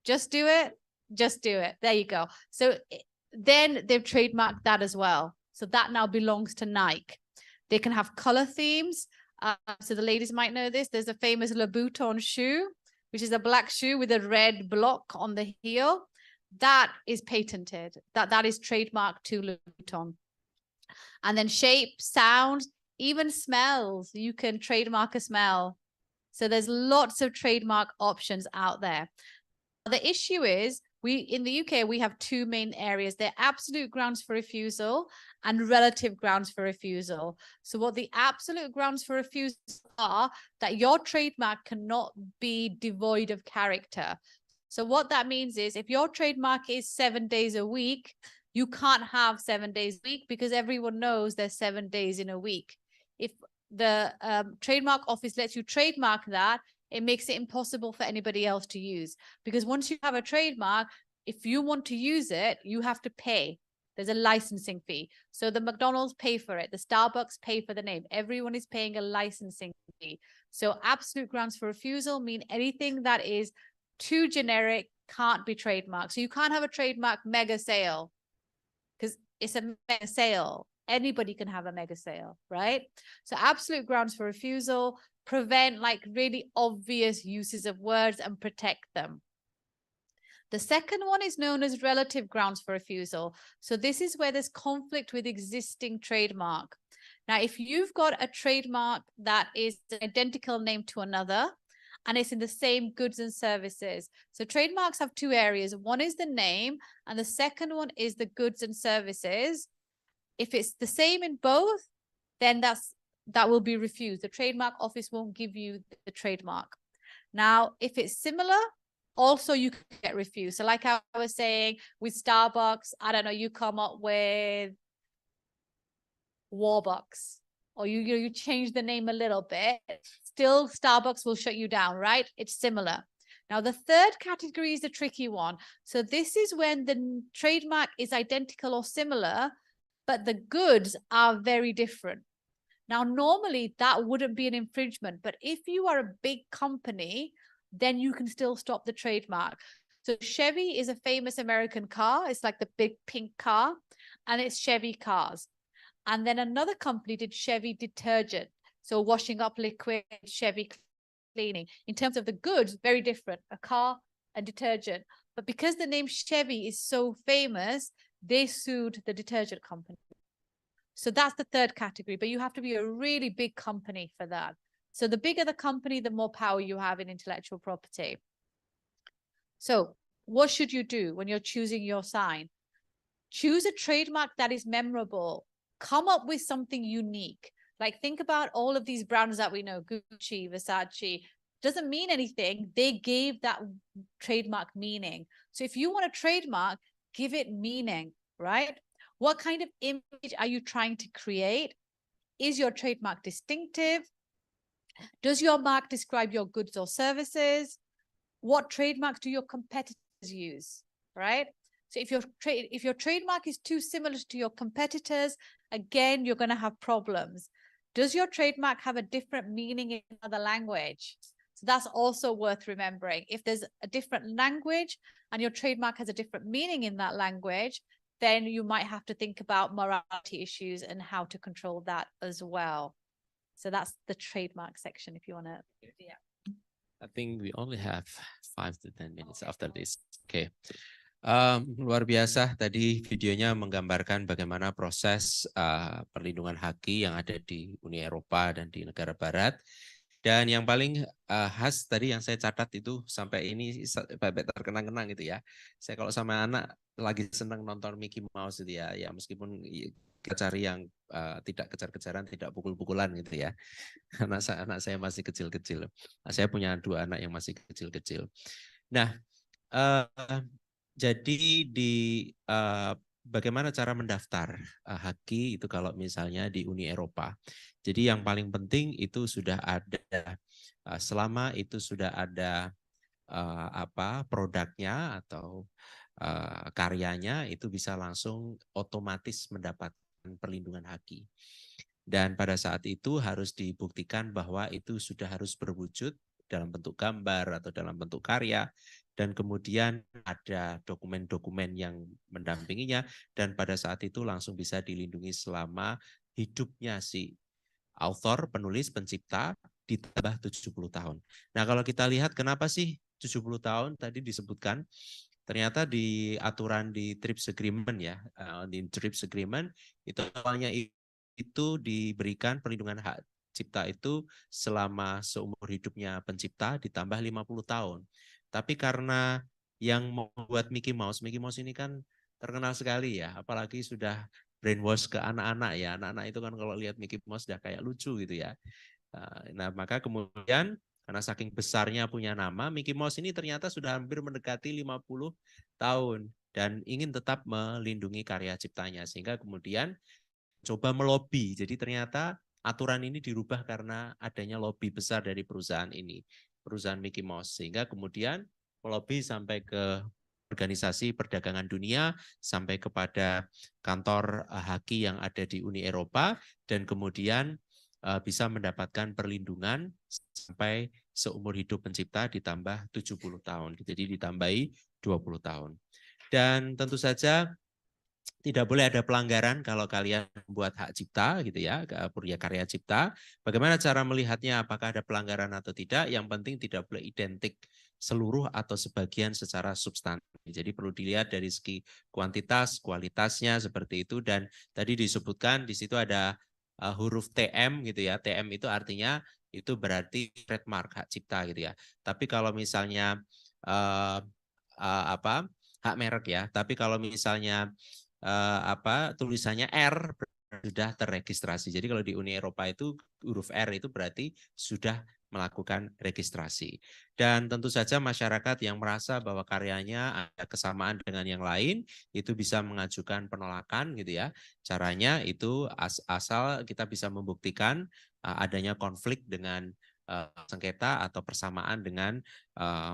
Speaker 2: Just do it. Just do it. There you go. So then they've trademarked that as well. So that now belongs to Nike. They can have color themes. So the ladies might know this. There's a famous Louboutin shoe, which is a black shoe with a red block on the heel. That is patented. That is trademarked to Louboutin. And then shape, sound, even smells. You can trademark a smell. So there's lots of trademark options out there. The issue is in the UK, we have two main areas. They're absolute grounds for refusal and relative grounds for refusal. So what the absolute grounds for refusal are, that your trademark cannot be devoid of character. So what that means is if your trademark is 7 days a week, you can't have 7 days a week because everyone knows there's 7 days in a week. If the trademark office lets you trademark that, it makes it impossible for anybody else to use. Because once you have a trademark, if you want to use it, you have to pay. There's a licensing fee. So the McDonald's pay for it. The Starbucks pay for the name. Everyone is paying a licensing fee. So absolute grounds for refusal mean anything that is too generic can't be trademarked. So you can't have a trademark mega sale because it's a mega sale. Anybody can have a mega sale, right? So absolute grounds for refusal, prevent like really obvious uses of words and protect them. The second one is known as relative grounds for refusal. So this is where there's conflict with existing trademark. Now, if you've got a trademark that is an identical name to another, and it's in the same goods and services. So trademarks have two areas. One is the name, and the second one is the goods and services. If it's the same in both, then that will be refused. The trademark office won't give you the trademark. Now, if it's similar, also you can get refused. So like I was saying with Starbucks, I don't know, you come up with Warbucks, or you change the name a little bit, still Starbucks will shut you down, right? It's similar. Now, the third category is the tricky one. So this is when the trademark is identical or similar, but the goods are very different. Now, normally that wouldn't be an infringement, but if you are a big company, then you can still stop the trademark. So Chevy is a famous American car. It's like the big pink car, and it's Chevy cars. And then another company did Chevy detergent. So washing up liquid, Chevy cleaning. In terms of the goods, very different, a car and detergent. But because the name Chevy is so famous, they sued the detergent company. So that's the third category, but you have to be a really big company for that. So the bigger the company, the more power you have in intellectual property. So what should you do when you're choosing your sign? Choose a trademark that is memorable. Come up with something unique. Like think about all of these brands that we know, Gucci, Versace, doesn't mean anything. They gave that trademark meaning. So if you want a trademark, give it meaning, right? What kind of image are you trying to create? Is your trademark distinctive? Does your mark describe your goods or services? What trademark do your competitors use, right? So if your trademark is too similar to your competitors, again, you're going to have problems. Does your trademark have a different meaning in another language? So that's also worth remembering. If there's a different language and your trademark has a different meaning in that language, then you might have to think about morality issues and how to control that as well. So that's the trademark section if you want to. Yeah.
Speaker 1: I think we only have 5 to 10 minutes after this. Oke. Luar biasa tadi videonya menggambarkan bagaimana proses perlindungan haki yang ada di Uni Eropa dan di negara barat. Dan yang paling khas tadi yang saya catat itu sampai ini terkenang-kenang gitu ya. Saya kalau sama anak lagi senang nonton Mickey Mouse gitu ya, ya meskipun kita cari yang tidak kejar-kejaran, tidak pukul-pukulan gitu ya. Anak saya masih kecil-kecil. Saya punya 2 anak yang masih kecil-kecil. Nah, jadi bagaimana cara mendaftar haki itu kalau misalnya di Uni Eropa. Jadi yang paling penting itu sudah ada selama itu sudah ada produknya atau karyanya itu bisa langsung otomatis mendapatkan perlindungan haki. Dan pada saat itu harus dibuktikan bahwa itu sudah harus berwujud dalam bentuk gambar atau dalam bentuk karya, dan kemudian ada dokumen-dokumen yang mendampinginya, dan pada saat itu langsung bisa dilindungi selama hidupnya si author, penulis, pencipta, ditambah 70 tahun. Nah kalau kita lihat kenapa sih 70 tahun tadi disebutkan, ternyata di aturan di TRIPS Agreement ya, di TRIPS Agreement itu awalnya itu diberikan perlindungan hak cipta itu selama seumur hidupnya pencipta ditambah 50 tahun. Tapi karena yang membuat Mickey Mouse ini kan terkenal sekali ya, apalagi sudah brainwash ke anak-anak ya. Anak-anak itu kan kalau lihat Mickey Mouse udah kayak lucu gitu ya. Nah, maka kemudian karena saking besarnya punya nama, Mickey Mouse ini ternyata sudah hampir mendekati 50 tahun dan ingin tetap melindungi karya ciptanya, sehingga kemudian coba melobi. Jadi ternyata aturan ini dirubah karena adanya lobby besar dari perusahaan ini, perusahaan Mickey Mouse, sehingga kemudian melobi sampai ke organisasi perdagangan dunia, sampai kepada kantor haki yang ada di Uni Eropa, dan kemudian bisa mendapatkan perlindungan sampai seumur hidup pencipta ditambah 70 tahun. Jadi ditambahi 20 tahun. Dan tentu saja tidak boleh ada pelanggaran kalau kalian membuat hak cipta gitu ya, karya cipta. Bagaimana cara melihatnya apakah ada pelanggaran atau tidak? Yang penting tidak boleh identik seluruh atau sebagian secara substantif. Jadi perlu dilihat dari segi kuantitas, kualitasnya seperti itu, dan tadi disebutkan di situ ada huruf TM gitu ya. TM itu artinya itu berarti trademark hak cipta gitu ya. Tapi kalau misalnya hak merek ya. Tapi kalau misalnya tulisannya R sudah terregistrasi. Jadi kalau di Uni Eropa itu huruf R itu berarti sudah melakukan registrasi. Dan tentu saja masyarakat yang merasa bahwa karyanya ada kesamaan dengan yang lain itu bisa mengajukan penolakan gitu ya. Caranya itu asal kita bisa membuktikan adanya konflik dengan sengketa atau persamaan dengan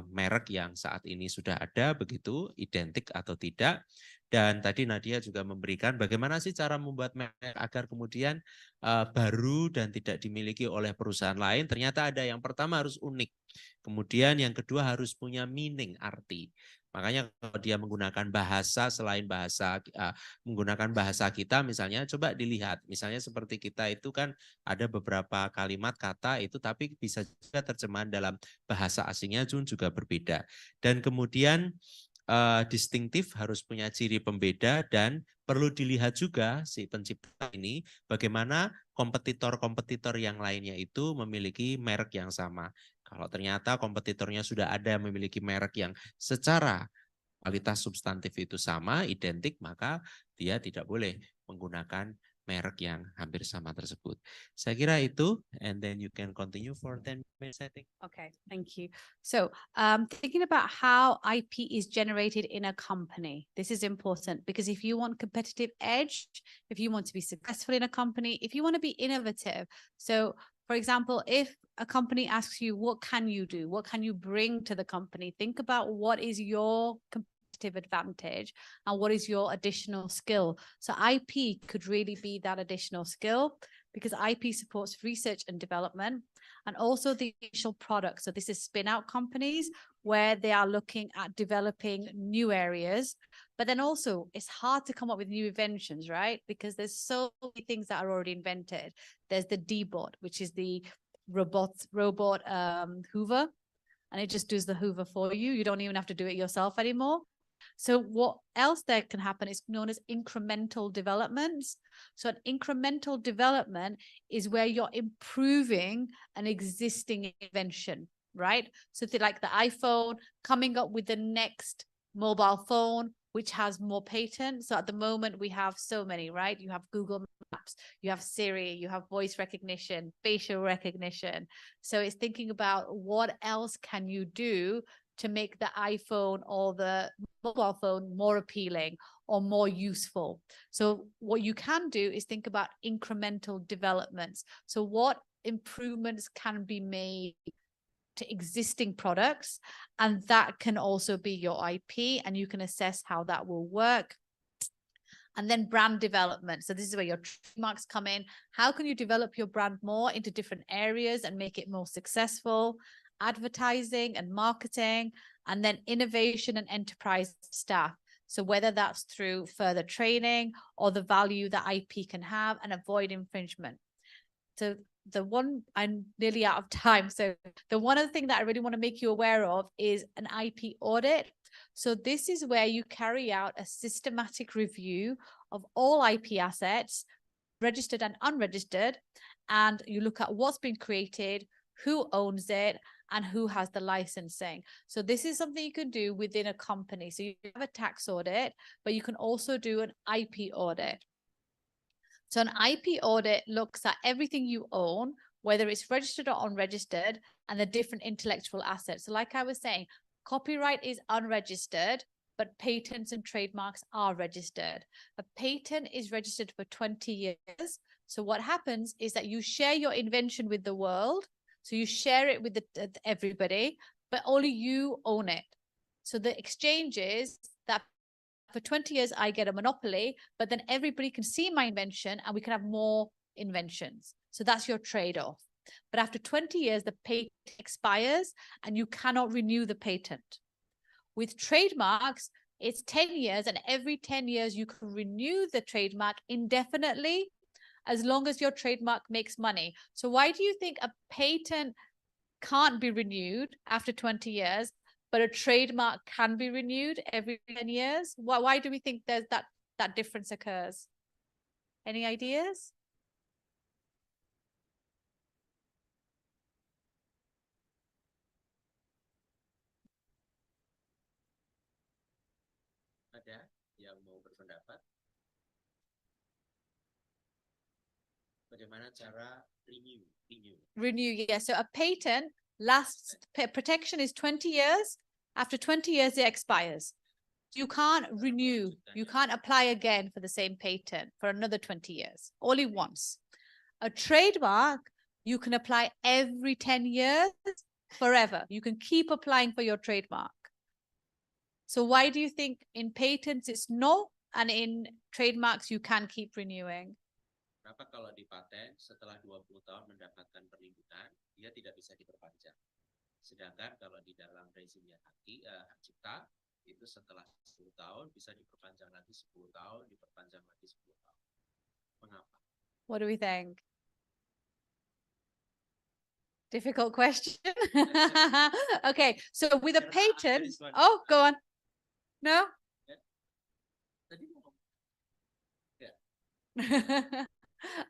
Speaker 1: merek yang saat ini sudah ada, begitu identik atau tidak. Dan tadi Nadia juga memberikan bagaimana sih cara membuat merek agar kemudian baru dan tidak dimiliki oleh perusahaan lain. Ternyata ada yang pertama harus unik. Kemudian yang kedua harus punya meaning, arti. Makanya kalau dia menggunakan bahasa selain menggunakan bahasa kita, misalnya coba dilihat, misalnya seperti kita itu kan ada beberapa kalimat kata itu, tapi bisa juga terjemahan dalam bahasa asingnya juga berbeda. Dan kemudian distintif harus punya ciri pembeda, dan perlu dilihat juga si pencipta ini bagaimana kompetitor-kompetitor yang lainnya itu memiliki merek yang sama. Kalau ternyata kompetitornya sudah ada memiliki merek yang secara kualitas substantif itu sama, identik, maka dia tidak boleh menggunakan merek yang hampir sama tersebut. Saya kira itu, and then you can continue for 10 minutes, I think.
Speaker 2: Okay, thank you. So thinking about how IP is generated in a company, this is important because if you want competitive edge, if you want to be successful in a company, if you want to be innovative. So for example, if a company asks you, what can you do? What can you bring to the company? Think about what is your competitive advantage and what is your additional skill. So IP could really be that additional skill because IP supports research and development and also the initial product. So this is spin out companies where they are looking at developing new areas, but then also it's hard to come up with new inventions, right? Because there's so many things that are already invented. There's the D-bot, which is the robot Hoover, and it just does the Hoover for you. You don't even have to do it yourself anymore. So what else there can happen is known as incremental developments. So an incremental development is where you're improving an existing invention, right? So like the iPhone coming up with the next mobile phone, which has more patents. So at the moment we have so many, right? You have Google Maps, you have Siri, you have voice recognition, facial recognition. So it's thinking about what else can you do to make the iPhone or the mobile phone more appealing or more useful. So what you can do is think about incremental developments. So what improvements can be made to existing products, and that can also be your IP, and you can assess how that will work. And then brand development. So this is where your trademarks come in. How can you develop your brand more into different areas and make it more successful? Advertising and marketing, and then innovation and enterprise staff. So whether that's through further training or the value that IP can have and avoid infringement. So the one, I'm nearly out of time. So the one other thing that I really want to make you aware of is an IP audit. So this is where you carry out a systematic review of all IP assets, registered and unregistered, and you look at what's been created, who owns it, and who has the licensing. So this is something you can do within a company. So you have a tax audit, but you can also do an IP audit. So an IP audit looks at everything you own, whether it's registered or unregistered, and the different intellectual assets. So like I was saying, copyright is unregistered, but patents and trademarks are registered. A patent is registered for 20 years. So what happens is that you share your invention with the world. So you share it with everybody, but only you own it. So the exchange is that for 20 years, I get a monopoly, but then everybody can see my invention and we can have more inventions. So that's your trade-off. But after 20 years, the patent expires and you cannot renew the patent. With trademarks, it's 10 years, and every 10 years you can renew the trademark indefinitely as long as your trademark makes money. So why do you think a patent can't be renewed after 20 years, but a trademark can be renewed every 10 years? Why do we think there's that difference occurs? Any ideas?
Speaker 1: Ada yang mau berpendapat? Bagaimana cara renew?
Speaker 2: Renew, yeah. So a patent lasts, protection is 20 years. After 20 years, it expires. You can't renew. You can't apply again for the same patent for another 20 years, only once. A trademark, you can apply every 10 years, forever. You can keep applying for your trademark. So why do you think in patents it's no, and in trademarks you can keep renewing?
Speaker 1: Kenapa kalau di paten setelah 20 tahun mendapatkan perlindungan, dia tidak bisa diperpanjang. Sedangkan kalau di dalam rezimnya hak cipta, Itu setelah 10 tahun bisa diperpanjang lagi 10 tahun, diperpanjang lagi 10 tahun. Mengapa?
Speaker 2: What do we think? Difficult question. Okay, so with a patent, oh, go on. No?
Speaker 1: Tadi ngomong.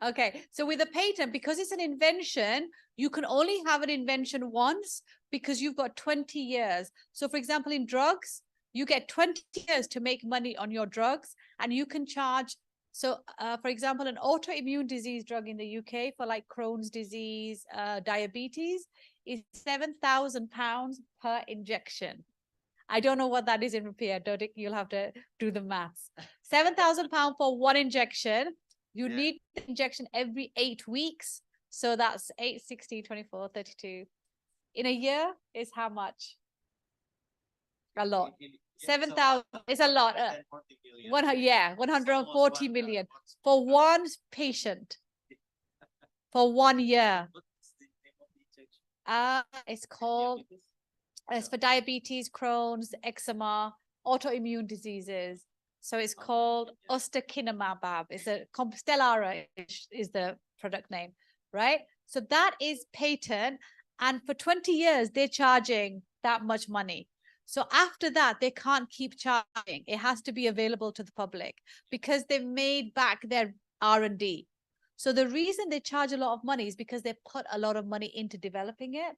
Speaker 2: Okay, so with a patent, because it's an invention, you can only have an invention once because you've got 20 years. So for example, in drugs, you get 20 years to make money on your drugs, and you can charge. So for example, an autoimmune disease drug in the UK for like Crohn's disease, diabetes is £7,000 per injection. I don't know what that is in rupiah. Dodik, you'll have to do the maths. £7,000 for one injection. You need the injection every 8 weeks. So that's 8, 16, 24, 32. In a year is how much? A lot. 7,000 is a lot. 140 million for one patient for 1 year. It's called, it's for diabetes, Crohn's, eczema, autoimmune diseases. So it's called ustekinumab. It's a Stelara is the product name, right? So that is patent. And for 20 years, they're charging that much money. So after that, they can't keep charging. It has to be available to the public because they've made back their R&D. So the reason they charge a lot of money is because they put a lot of money into developing it,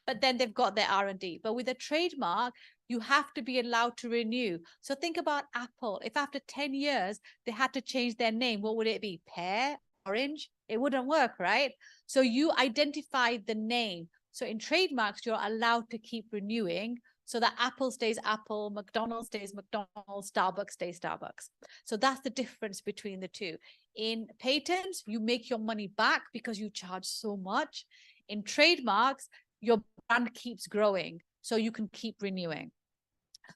Speaker 2: but then they've got their R&D. But with a trademark, you have to be allowed to renew. So think about Apple. If after 10 years, they had to change their name, what would it be? Pear, orange? It wouldn't work, right? So you identify the name. So in trademarks, you're allowed to keep renewing so that Apple stays Apple, McDonald's stays McDonald's, Starbucks stays Starbucks. So that's the difference between the two. In patents, you make your money back because you charge so much. In trademarks, your brand keeps growing, so you can keep renewing.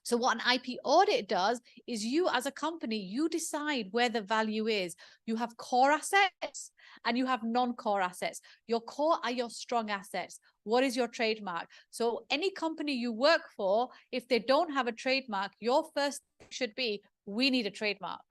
Speaker 2: So what an IP audit does is you as a company, you decide where the value is. You have core assets and you have non-core assets. Your core are your strong assets. What is your trademark? So any company you work for, if they don't have a trademark, your first should be, we need a trademark.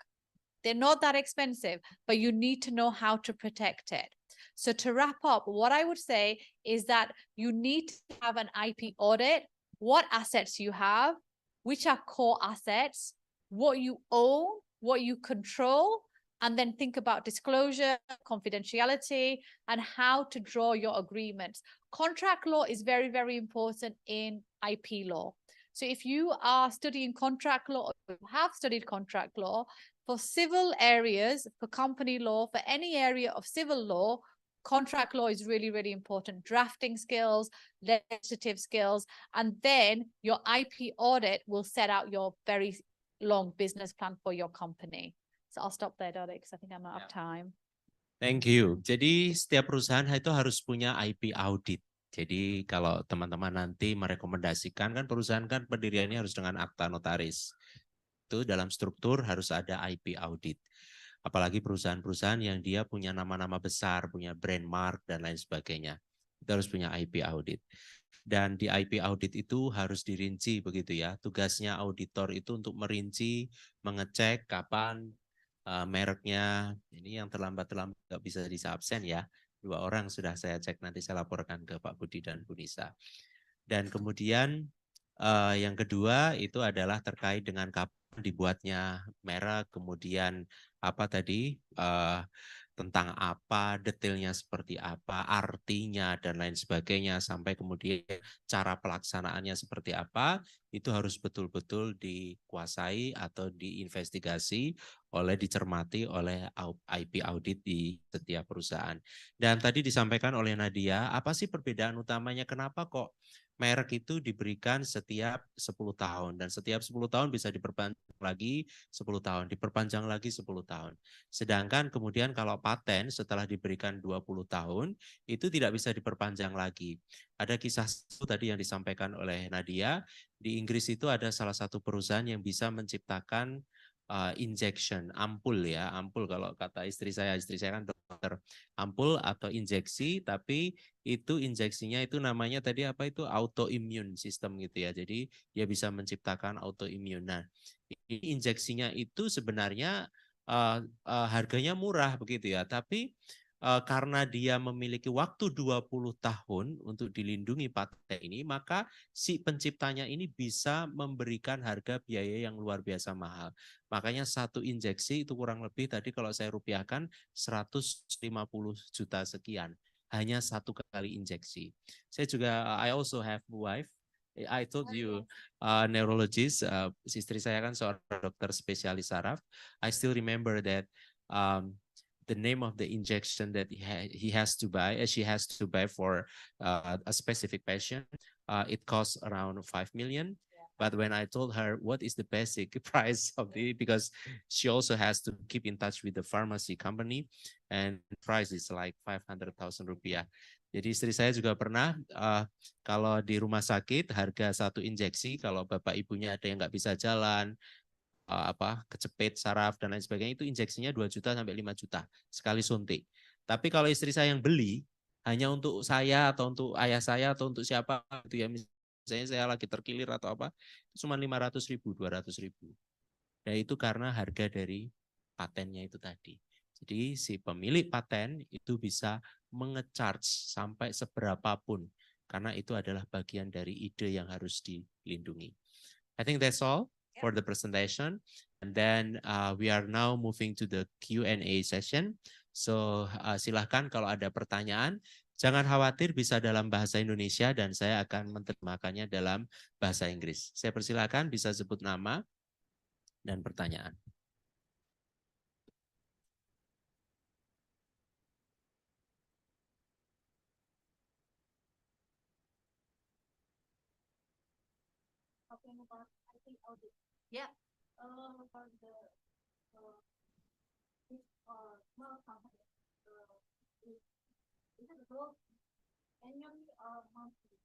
Speaker 2: They're not that expensive, but you need to know how to protect it. So to wrap up, what I would say is that you need to have an IP audit, what assets you have, which are core assets, what you own, what you control, and then think about disclosure, confidentiality, and how to draw your agreements. Contract law is very, very important in IP law. So if you are studying contract law, or have studied contract law, for civil areas, for company law, for any area of civil law, contract law is really, really important. Drafting skills, legislative skills, and then your IP audit will set out your very long business plan for your company. So I'll stop there, Dodik, because I think I'm out of time.
Speaker 1: Thank you. Jadi setiap perusahaan itu harus punya IP audit. Jadi kalau teman-teman nanti merekomendasikan, kan perusahaan kan pendiriannya harus dengan akta notaris. Itu dalam struktur harus ada IP audit. Apalagi perusahaan-perusahaan yang dia punya nama-nama besar, punya brand mark dan lain sebagainya. Itu harus punya IP audit. Dan di IP audit itu harus dirinci begitu ya. Tugasnya auditor itu untuk merinci, mengecek kapan mereknya, ini yang terlambat-terlambat nggak bisa disabsen ya. 2 orang sudah saya cek, nanti saya laporkan ke Pak Budi dan Bu Nisa. Dan kemudian yang kedua itu adalah terkait dengan kapan dibuatnya merek, kemudian apa tadi, tentang apa, detailnya seperti apa, artinya dan lain sebagainya, sampai kemudian cara pelaksanaannya seperti apa, itu harus betul-betul dikuasai atau diinvestigasi dicermati oleh IP audit di setiap perusahaan. Dan tadi disampaikan oleh Nadia, apa sih perbedaan utamanya, kenapa kok merek itu diberikan setiap 10 tahun dan setiap 10 tahun bisa diperpanjang lagi 10 tahun, diperpanjang lagi 10 tahun. Sedangkan kemudian kalau paten setelah diberikan 20 tahun itu tidak bisa diperpanjang lagi. Ada kisah tadi yang disampaikan oleh Nadia, di Inggris itu ada salah satu perusahaan yang bisa menciptakan injection, ampul ya, ampul kalau kata istri saya kan dokter, ampul atau injeksi, tapi itu injeksinya itu namanya tadi apa itu autoimmune system gitu ya, jadi dia bisa menciptakan autoimmune. Nah, ini injeksinya itu sebenarnya harganya murah begitu ya, tapi karena dia memiliki waktu 20 tahun untuk dilindungi paten ini, maka si penciptanya ini bisa memberikan harga biaya yang luar biasa mahal. Makanya satu injeksi itu kurang lebih tadi kalau saya rupiahkan 150 juta sekian. Hanya satu kali injeksi. Saya juga, I also have wife. I told you, neurologist, istri saya kan seorang dokter spesialis saraf. I still remember that the name of the injection that he has to buy, she has to buy for a specific patient, it costs around 5 million. But when I told her what is the basic price of the, because she also has to keep in touch with the pharmacy company, and the price is like 500,000 rupiah. Jadi istri saya juga pernah kalau di rumah sakit harga satu injeksi, kalau bapak ibunya ada yang nggak bisa jalan, kecepit saraf dan lain sebagainya, itu injeksinya 2 juta sampai 5 juta sekali suntik. Tapi kalau istri saya yang beli hanya untuk saya atau untuk ayah saya atau untuk siapa itu ya, misalnya saya lagi terkilir atau apa, itu cuma 500.000, 200.000. Nah itu karena harga dari patennya itu tadi. Jadi si pemilik paten itu bisa mengecharge sampai seberapapun karena itu adalah bagian dari ide yang harus dilindungi. I think that's all for the presentation, and then we are now moving to the Q&A session. So silahkan kalau ada pertanyaan, jangan khawatir bisa dalam bahasa Indonesia dan saya akan menerjemahkannya dalam bahasa Inggris. Saya persilakan bisa sebut nama dan pertanyaan.
Speaker 2: Yeah.
Speaker 3: For the small company, is it both annually or monthly?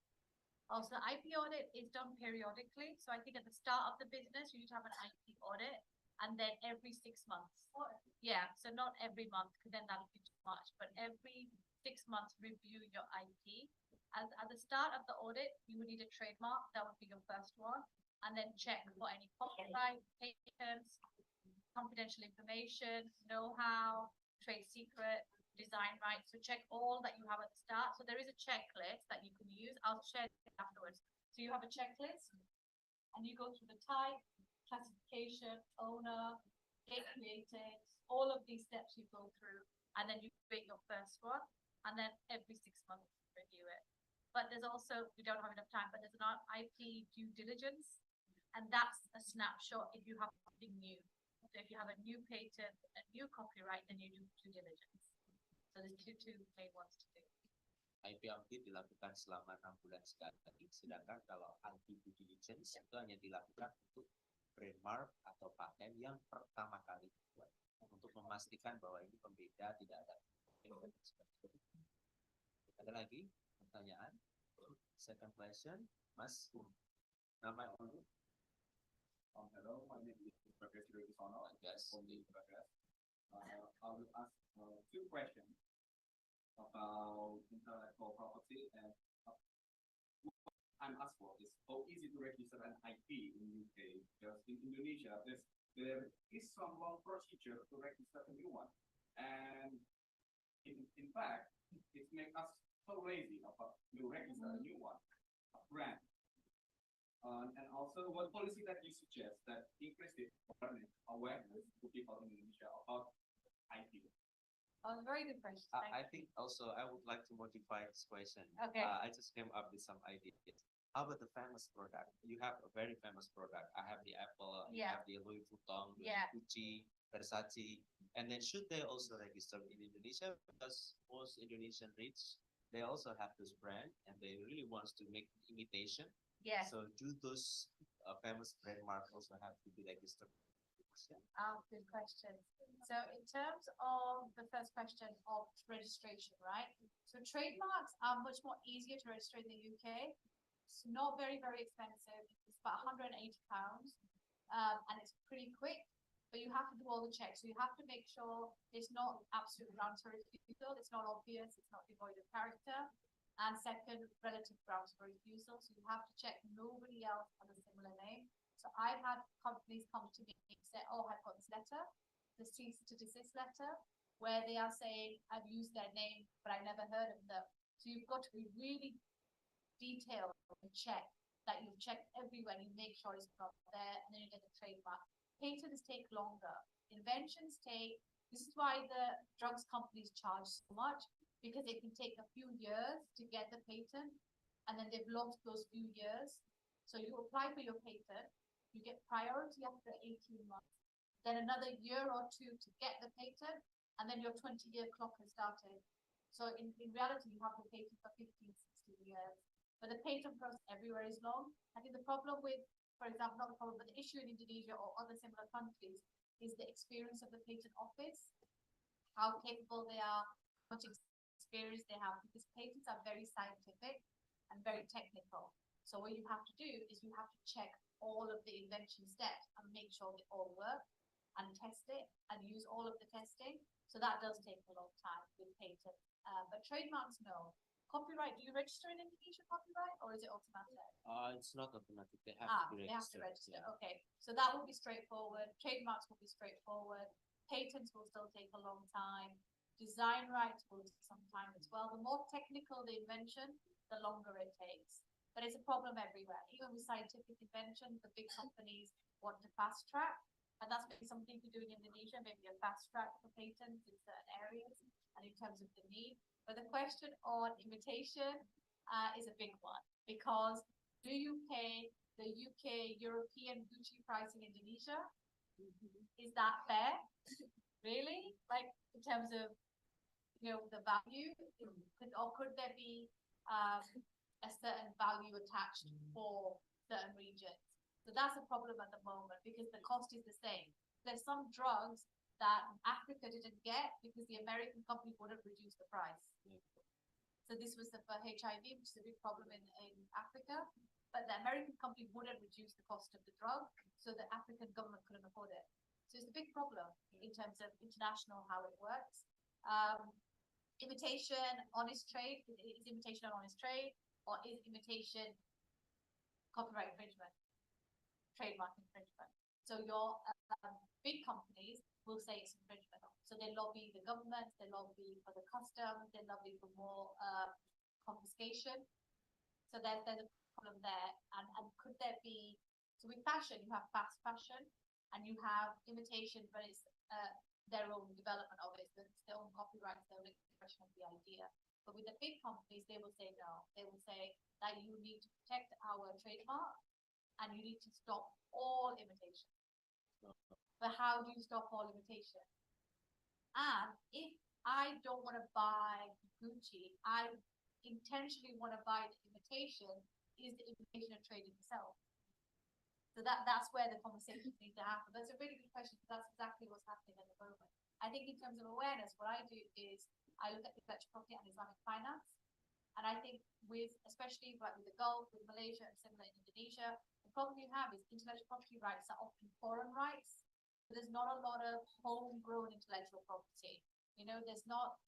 Speaker 2: Also, the IP audit is done periodically. So I think at the start of the business, you need to have an IP audit, and then every 6 months. Yeah, so not every month, because then that would be too much, but every 6 months review your IP. At the start of the audit, you would need a trademark. That would be your first one. And then check for any copyright, patents, confidential information, know-how, trade secret, design rights. So check all that you have at the start. So there is a checklist that you can use. I'll share it afterwards. So you have a checklist and you go through the type, classification, owner, date created, all of these steps you go through, and then you create your first one, and then every 6 months review it. But there's also, we don't have enough time, but there's an IP due diligence, and that's a snapshot if you have something new. So if you have a new patent, a new copyright, then you do due diligence. So there's two main ones to do.
Speaker 1: IP audit dilakukan selama 6 bulan sekali, sedangkan kalau IP due diligence itu hanya dilakukan untuk trademark atau paten yang pertama kali dibuat, untuk memastikan bahwa ini pembeda, tidak ada. Ada lagi pertanyaan? Second question, Mas. Nama dulu.
Speaker 4: Hello, my name is Professor Risono.
Speaker 1: Yes.
Speaker 4: I will ask a few questions about intellectual property, and I'm asked for is how easy to register an IP in UK. Because in Indonesia, there is some long procedure to register a new one, and in fact, it makes us so lazy about to register a new one, a brand. And also, what policy that you suggest that increase the awareness to people in Indonesia about IP?
Speaker 2: Very good question.
Speaker 1: I think also I would like to modify this question.
Speaker 2: Okay.
Speaker 1: I just came up with some ideas. How about the famous product? You have a very famous product. I have the Apple, you have the Louis Vuitton, Gucci, Versace. And then should they also register in Indonesia? Because most Indonesian rich, they also have this brand and they really want to make imitation.
Speaker 2: Yes.
Speaker 1: So do those famous brand marks also have to be registered?
Speaker 2: Good question. So in terms of the first question of registration, right? So trademarks are much more easier to register in the UK. It's not very, very expensive. It's about £180. And it's pretty quick.
Speaker 5: but you have to do all the checks. So you have to make sure it's not absolute grounds for refusal, it's not obvious, it's not devoid of character. And second, relative grounds for refusal. So you have to check nobody else has a similar name. So I've had companies come to me and say, oh, I've got this letter, the cease to desist letter, where they are saying, I've used their name, but I never heard of them. So you've got to be really detailed and check that you've checked everywhere, you make sure it's not there, and then you get the trademark. Patents take longer. Inventions take, this is why the drugs companies charge so much, because it can take a few years to get the patent, and then they've lost those few years. So you apply for your patent, you get priority after 18 months, then another year or two to get the patent, and then your 20-year clock has started. So in reality, you have the patent for 15, 16 years. But the patent process everywhere is long. I think the problem with, for example, not the problem, but the issue in Indonesia or other similar countries is the experience of the patent office, how capable they are, how much experience they have, because patents are very scientific and very technical. So what you have to do is you have to check all of the invention steps and make sure they all work and test it and use all of the testing. So that does take a long time with patents. But trademarks, no. Copyright, do you register in Indonesia copyright, or is it automatic?
Speaker 1: It's not automatic. They have to be
Speaker 5: They have to
Speaker 1: registered.
Speaker 5: register. Okay, so that will be straightforward. Trademarks will be straightforward. Patents will still take a long time. Design rights will take some time as well. The more technical the invention, the longer it takes. But it's a problem everywhere. Even with scientific invention, the big companies want to fast track, and that's maybe something to do in Indonesia, maybe a fast track for patents in certain areas and in terms of the need. But the question on imitation is a big one, because do you pay the UK European Gucci price in Indonesia? Is that fair? Really? Like in terms of, the value, or could there be a certain value attached for certain regions? So that's a problem at the moment, because the cost is the same. There's some drugs that Africa didn't get because the American company wouldn't reduce the price. So this was for HIV, which is a big problem in Africa, but the American company wouldn't reduce the cost of the drug, so the African government couldn't afford it. So it's a big problem in terms of international, how it works. Imitation, honest trade, is imitation an honest trade, or is imitation copyright infringement, trademark infringement? So your big companies will say it's infringement. So they lobby the government, they lobby for the customs, they lobby for more confiscation. So there's a problem there. And could there be, so with fashion, you have fast fashion and you have imitation, but it's their own development of it, it's their own copyrights, their own expression of the idea. But with the big companies, they will say no. They will say that you need to protect our trademark and you need to stop all imitation. But how do you stop all imitation? And if I don't want to buy Gucci, I intentionally want to buy the imitation, is the imitation a trade in itself? So that's where the conversations need to happen. That's a really good question, because that's exactly what's happening at the moment. I think in terms of awareness, what I do is I look at intellectual property and Islamic finance. And I think especially like with the Gulf, with Malaysia and similar in Indonesia, the problem you have is intellectual property rights are often foreign rights. So there's not a lot of homegrown intellectual property. There's not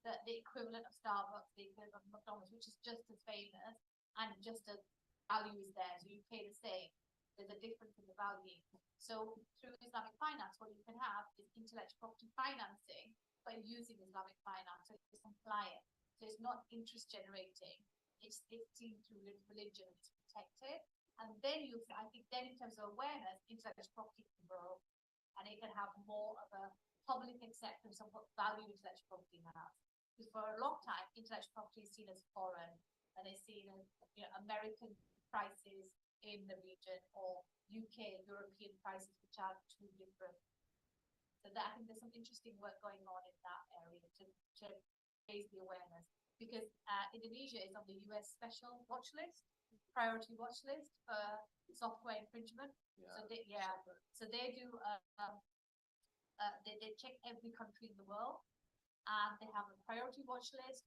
Speaker 5: the equivalent of Starbucks, the equivalent of McDonald's, which is just as famous and just as value is there. So you pay the same. There's a difference in the value. So through Islamic finance, what you can have is intellectual property financing, but using Islamic finance, so it's compliant. So it's not interest generating. It's seen through religion, it's protected. And then I think then in terms of awareness, intellectual property can grow, and it can have more of a public acceptance of what value intellectual property has. Because for a long time, intellectual property is seen as foreign, and it's seen as American prices in the region, or UK, European prices, which are too different. So I think there's some interesting work going on in that area to raise the awareness, because Indonesia is on the US special watch list, priority watch list for software infringement. So they do they check every country in the world, and they have a priority watch list,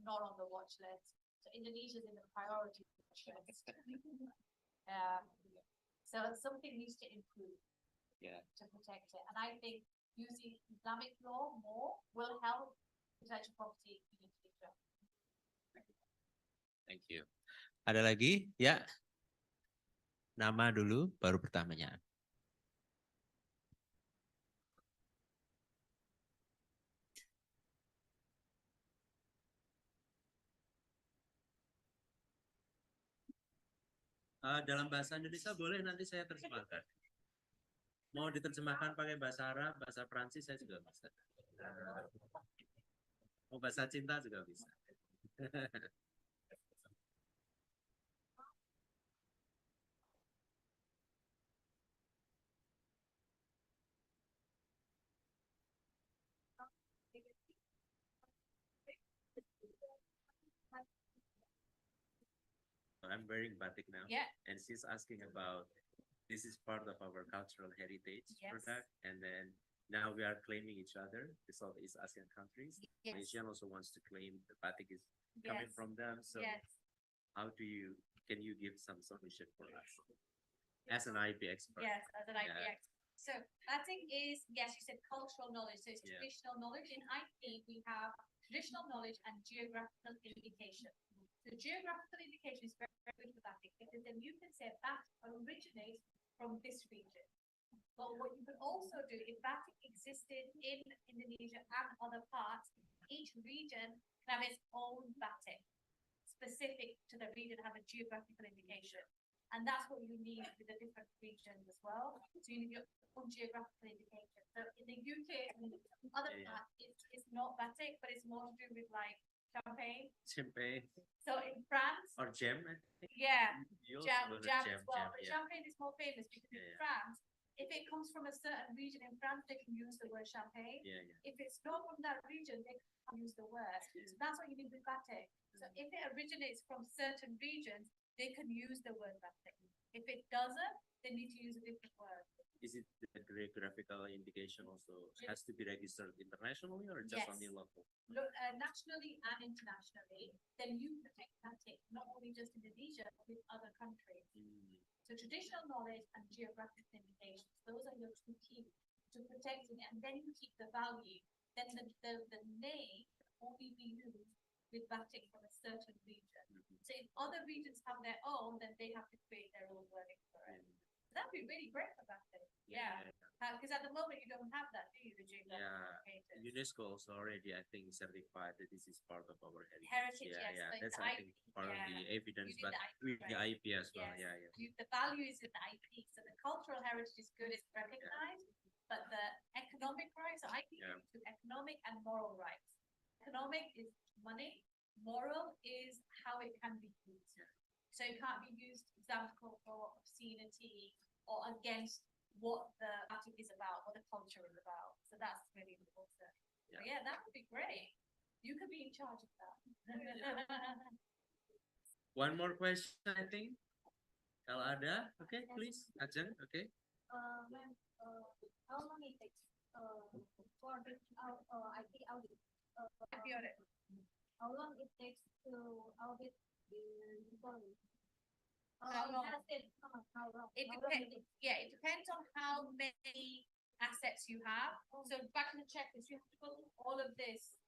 Speaker 5: not on the watch list. So Indonesia is in the priority watch list. So something needs to improve.
Speaker 1: Yeah.
Speaker 5: to protect it. And I think using Islamic law more will help intellectual property in the future.
Speaker 1: Thank you. Ada lagi? Ya. Nama dulu, baru pertanyaan. Dalam bahasa Indonesia boleh, nanti saya terjemahkan. Mau diterjemahkan pakai bahasa Arab, bahasa Prancis saya juga bisa. Mau bahasa cinta juga bisa. I'm wearing batik now,
Speaker 5: Yeah.
Speaker 1: and she's asking about this is part of our cultural heritage
Speaker 5: Yes.
Speaker 1: product, and then now we are claiming each other, the Southeast Asian countries.
Speaker 5: Yes.
Speaker 1: Malaysia also wants to claim the batik is coming
Speaker 5: Yes.
Speaker 1: from them. So
Speaker 5: Yes.
Speaker 1: how do you, can you give some solution for us as an IP expert?
Speaker 5: Yes, as an
Speaker 1: Yeah.
Speaker 5: IPX. So batik is, yes, you said cultural knowledge, so it's
Speaker 1: Yeah.
Speaker 5: traditional knowledge. In IP, we have traditional knowledge and geographical indication. So geographical indication is very, very good for batik because then you can say batik originates from this region. But what you can also do, if batik existed in Indonesia and other parts, each region can have its own batik specific to the region, have a geographical indication. And that's what you need with the different regions as well. So you need your own geographical indication. So in the UK and in other
Speaker 1: Yeah, yeah.
Speaker 5: parts, it's not batik, but it's more to do with like champagne.
Speaker 1: Champagne
Speaker 5: So in France,
Speaker 1: or jam? I think.
Speaker 5: yeah,
Speaker 1: You also
Speaker 5: jam,
Speaker 1: go to
Speaker 5: jam as well. But
Speaker 1: yeah.
Speaker 5: champagne is more famous because
Speaker 1: Yeah,
Speaker 5: in
Speaker 1: yeah.
Speaker 5: France, if it comes from a certain region in France, they can use the word champagne.
Speaker 1: Yeah, yeah.
Speaker 5: If it's not from that region, they can't use the word. So that's what you need with batik. So if it originates from certain regions, they can use the word batik. If it doesn't, they need to use a different word.
Speaker 1: Is it the geographical indication also has to be registered internationally or just
Speaker 5: Yes.
Speaker 1: only local?
Speaker 5: Look, nationally and internationally, then you protect batik, not only just Indonesia, but with other countries.
Speaker 1: Mm.
Speaker 5: So traditional knowledge and geographic indications, those are your two key to protect it, and then you keep the value. Then the name can only be used with batik from a certain region.
Speaker 1: Mhm.
Speaker 5: So if other regions have their own, then they have to create their own wording for it. That'd be really great for batik. Yeah, because at the moment you don't have that, do you? The geographic
Speaker 1: Yeah.
Speaker 5: indicators.
Speaker 1: UNESCO also already, I think, certified that this is part of our heritage.
Speaker 5: Heritage,
Speaker 1: yeah,
Speaker 5: yes,
Speaker 1: yeah.
Speaker 5: like
Speaker 1: That's
Speaker 5: the
Speaker 1: I
Speaker 5: IP,
Speaker 1: think part of the
Speaker 5: yeah.
Speaker 1: evidence,
Speaker 5: You need
Speaker 1: but
Speaker 5: the IP,
Speaker 1: with the
Speaker 5: right.
Speaker 1: IP as well.
Speaker 5: Yes.
Speaker 1: Yeah, yeah.
Speaker 5: The value is in the IP, so the cultural heritage is good, it's recognized, but the economic rights, so IP
Speaker 1: Yeah.
Speaker 5: to economic and moral rights. Economic is money, moral is how it can be used. So it can't be used, example, for obscenity or against what the batik is about, what the culture is about. So that's really important. So yeah, that would be great. You could be in charge of that.
Speaker 1: One more question, I think. Kalau ada, okay, please, Ajeng, okay.
Speaker 3: How long it takes for the IT audit?
Speaker 5: IP audit.
Speaker 3: How long it takes to audit the employee?
Speaker 5: How long?
Speaker 3: How long?
Speaker 5: It
Speaker 3: How long
Speaker 5: depends. Yeah, it depends on how many assets you have. So back in the checklist, you have to go through all of this.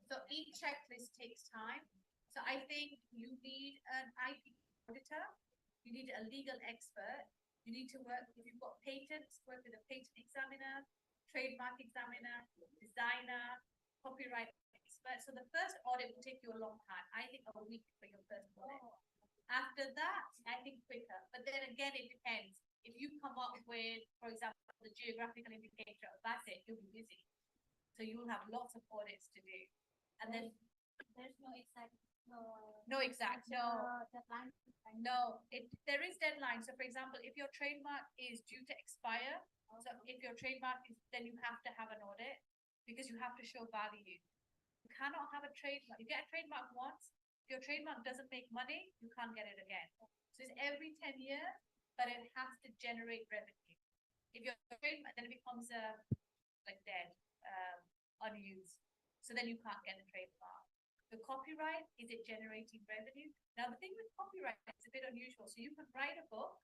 Speaker 5: So each checklist takes time. So I think you need an IP auditor, you need a legal expert, you need to work, if you've got patents, work with a patent examiner, trademark examiner, designer, copyright expert. So the first audit will take you a long time. I think a week for your first audit. After that, I think quicker. But then again, it depends. If you come up with, for example, the geographical indicator of batik, you'll be busy. So you will have lots of audits to do. And then
Speaker 3: There's no exact.
Speaker 5: No exact, no.
Speaker 3: Deadline.
Speaker 5: No, there is deadline. So for example, if your trademark is due to expire, so if your trademark is, then you have to have an audit because you have to show value. You cannot have a trademark. You get a trademark once, if your trademark doesn't make money, you can't get it again. So it's every 10 years, but it has to generate revenue. If your trademark, then it becomes like dead, unused. So then you can't get the trademark. The copyright, is it generating revenue? Now, the thing with copyright is a bit unusual. So you could write a book,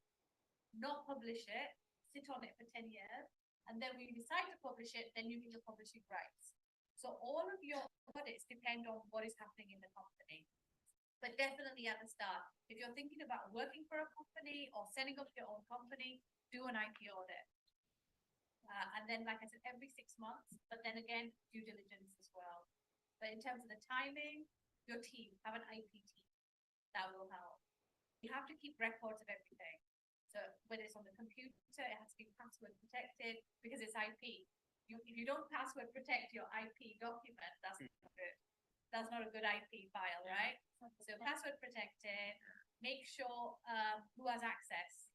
Speaker 5: not publish it, sit on it for 10 years, and then when you decide to publish it, then you get the publishing rights. So all of your audits depend on what is happening in the company. But definitely at the start, if you're thinking about working for a company or setting up your own company, do an IP audit. And then, like I said, every 6 months, but then again, due diligence as well. But in terms of the timing, your team, have an IP team. That will help. You have to keep records of everything. So whether it's on the computer, it has to be password protected because it's IP. If you don't password protect your IP document, that's not good. That's not a good IP file, right? So password protected, make sure who has access.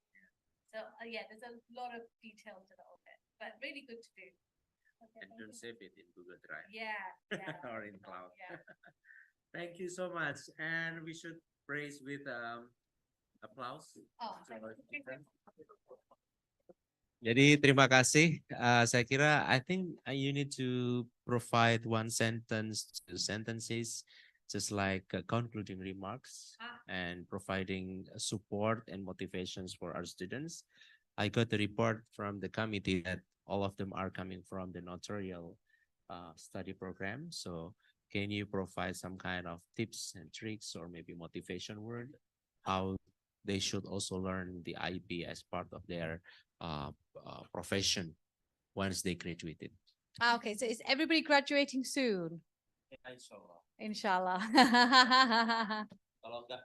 Speaker 5: So yeah, there's a lot of detail to the audit, but really good to do.
Speaker 1: And don't save it in Google Drive.
Speaker 5: Yeah, yeah.
Speaker 1: Or in cloud.
Speaker 5: Yeah.
Speaker 1: Thank you so much. And we should praise with applause.
Speaker 5: Oh, thank you.
Speaker 1: Jadi terima kasih. Saya kira I think you need to provide one sentence, 2 sentences, just like concluding remarks and providing support and motivations for our students. I got the report from the committee that all of them are coming from the notarial study program. So can you provide some kind of tips and tricks or maybe motivation word how they should also learn the IP as part of their profession once they graduated?
Speaker 2: Okay, so is everybody graduating soon?
Speaker 1: Inshallah.
Speaker 2: Inshallah.
Speaker 1: Kalau enggak,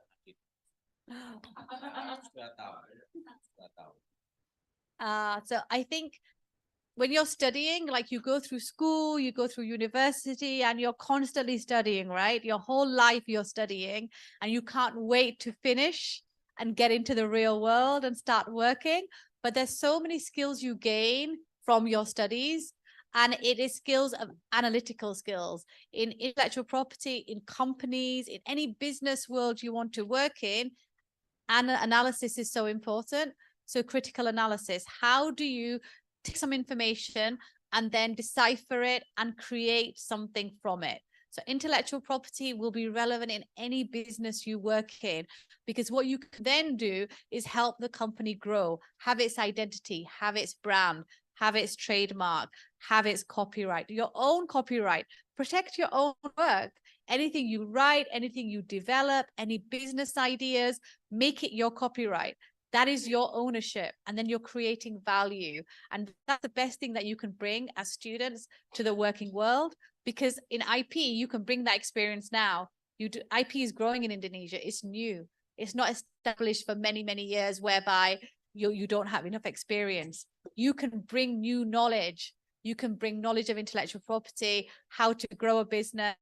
Speaker 1: sudah tahu.
Speaker 2: So I think when you're studying, like you go through school, you go through university, and you're constantly studying, right? Your whole life you're studying, and you can't wait to finish and get into the real world and start working. But there's so many skills you gain from your studies, and it is skills of analytical skills in intellectual property, in companies, in any business world you want to work in. And analysis is so important. So critical analysis, how do you take some information and then decipher it and create something from it? So intellectual property will be relevant in any business you work in, because what you can then do is help the company grow, have its identity, have its brand, have its trademark, have its copyright, your own copyright, protect your own work. Anything you write, anything you develop, any business ideas, make it your copyright. That is your ownership, and then you're creating value. And that's the best thing that you can bring as students to the working world, because in IP, you can bring that experience now. IP is growing in Indonesia. It's new. It's not established for many, many years, whereby you don't have enough experience. You can bring new knowledge. You can bring knowledge of intellectual property, how to grow a business.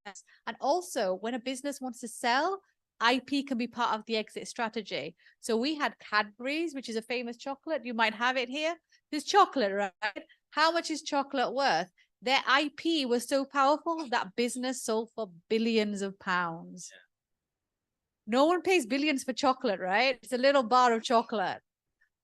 Speaker 2: And also, when a business wants to sell, IP can be part of the exit strategy. So we had Cadbury's, which is a famous chocolate. You might have it here. There's chocolate, right? How much is chocolate worth? Their IP was so powerful that business sold for billions of pounds. No one pays billions for chocolate, right? It's a little bar of chocolate.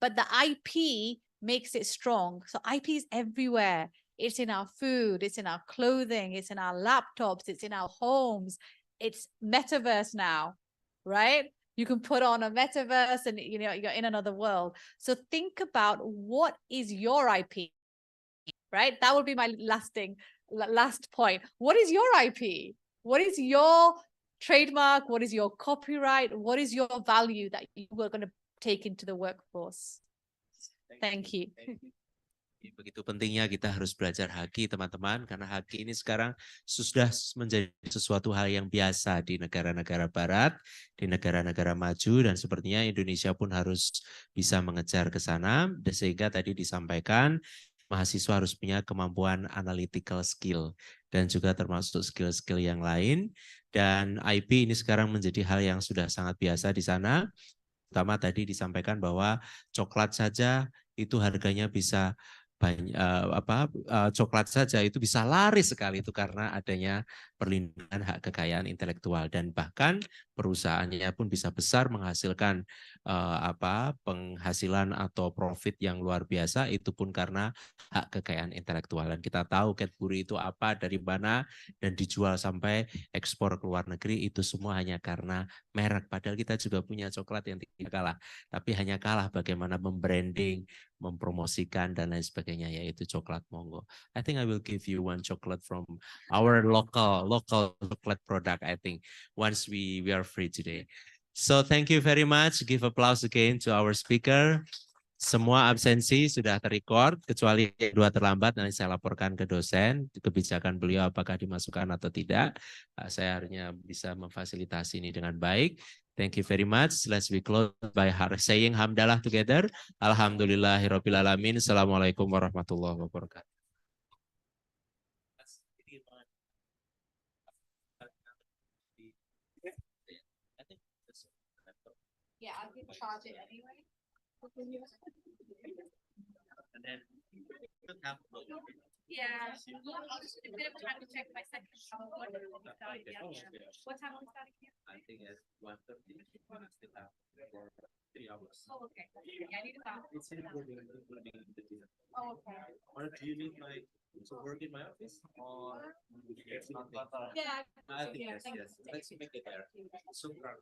Speaker 2: But the IP makes it strong. So IP is everywhere. It's in our food, it's in our clothing, it's in our laptops, it's in our homes. It's metaverse now, right? You can put on a metaverse and you're in another world. So think about, what is your IP, right? That would be my last point. What is your IP? What is your trademark? What is your copyright? What is your value that you are going to take into the workforce? Thank you.
Speaker 1: Begitu pentingnya kita harus belajar haki, teman-teman, karena haki ini sekarang sudah menjadi sesuatu hal yang biasa di negara-negara barat, di negara-negara maju, dan sepertinya Indonesia pun harus bisa mengejar ke sana, sehingga tadi disampaikan mahasiswa harus punya kemampuan analytical skill dan juga termasuk skill-skill yang lain. Dan IP ini sekarang menjadi hal yang sudah sangat biasa di sana. Pertama tadi disampaikan bahwa coklat saja itu harganya bisa banyak, coklat saja itu bisa laris sekali itu karena adanya perlindungan hak kekayaan intelektual, dan bahkan perusahaannya pun bisa besar menghasilkan penghasilan atau profit yang luar biasa, itu pun karena hak kekayaan intelektual. Dan kita tahu Cadbury itu apa, dari mana, dan dijual sampai ekspor ke luar negeri, itu semua hanya karena merek. Padahal kita juga punya coklat yang tidak kalah, tapi hanya kalah bagaimana membranding, mempromosikan dan lain sebagainya, yaitu coklat Monggo. I think I will give you one chocolate from our local chocolate product, I think, once we are free today. So thank you very much. Give applause again to our speaker. Semua absensi sudah terrecord, kecuali dua terlambat, nanti saya laporkan ke dosen, kebijakan beliau apakah dimasukkan atau tidak. Saya hanya bisa memfasilitasi ini dengan baik. Thank you very much. Let's be close by saying hamdalah together. Alhamdulillahirabbil alamin. Assalamualaikum warahmatullahi wabarakatuh.
Speaker 5: Yeah, I can charge it anyway.
Speaker 1: And then
Speaker 5: Yeah, I was just a bit of time to check my second shower. What time are we starting here?
Speaker 1: I think it's 1:30. Still have for 3 hours.
Speaker 5: Oh, okay. Yeah, I need to stop.
Speaker 1: It's including the
Speaker 5: Oh, okay.
Speaker 1: or do you need my to work in my office or it's not that?
Speaker 5: Yeah.
Speaker 1: I think
Speaker 5: Yeah,
Speaker 1: yes,
Speaker 5: thank
Speaker 1: yes.
Speaker 5: you.
Speaker 1: Let's make it there. Super.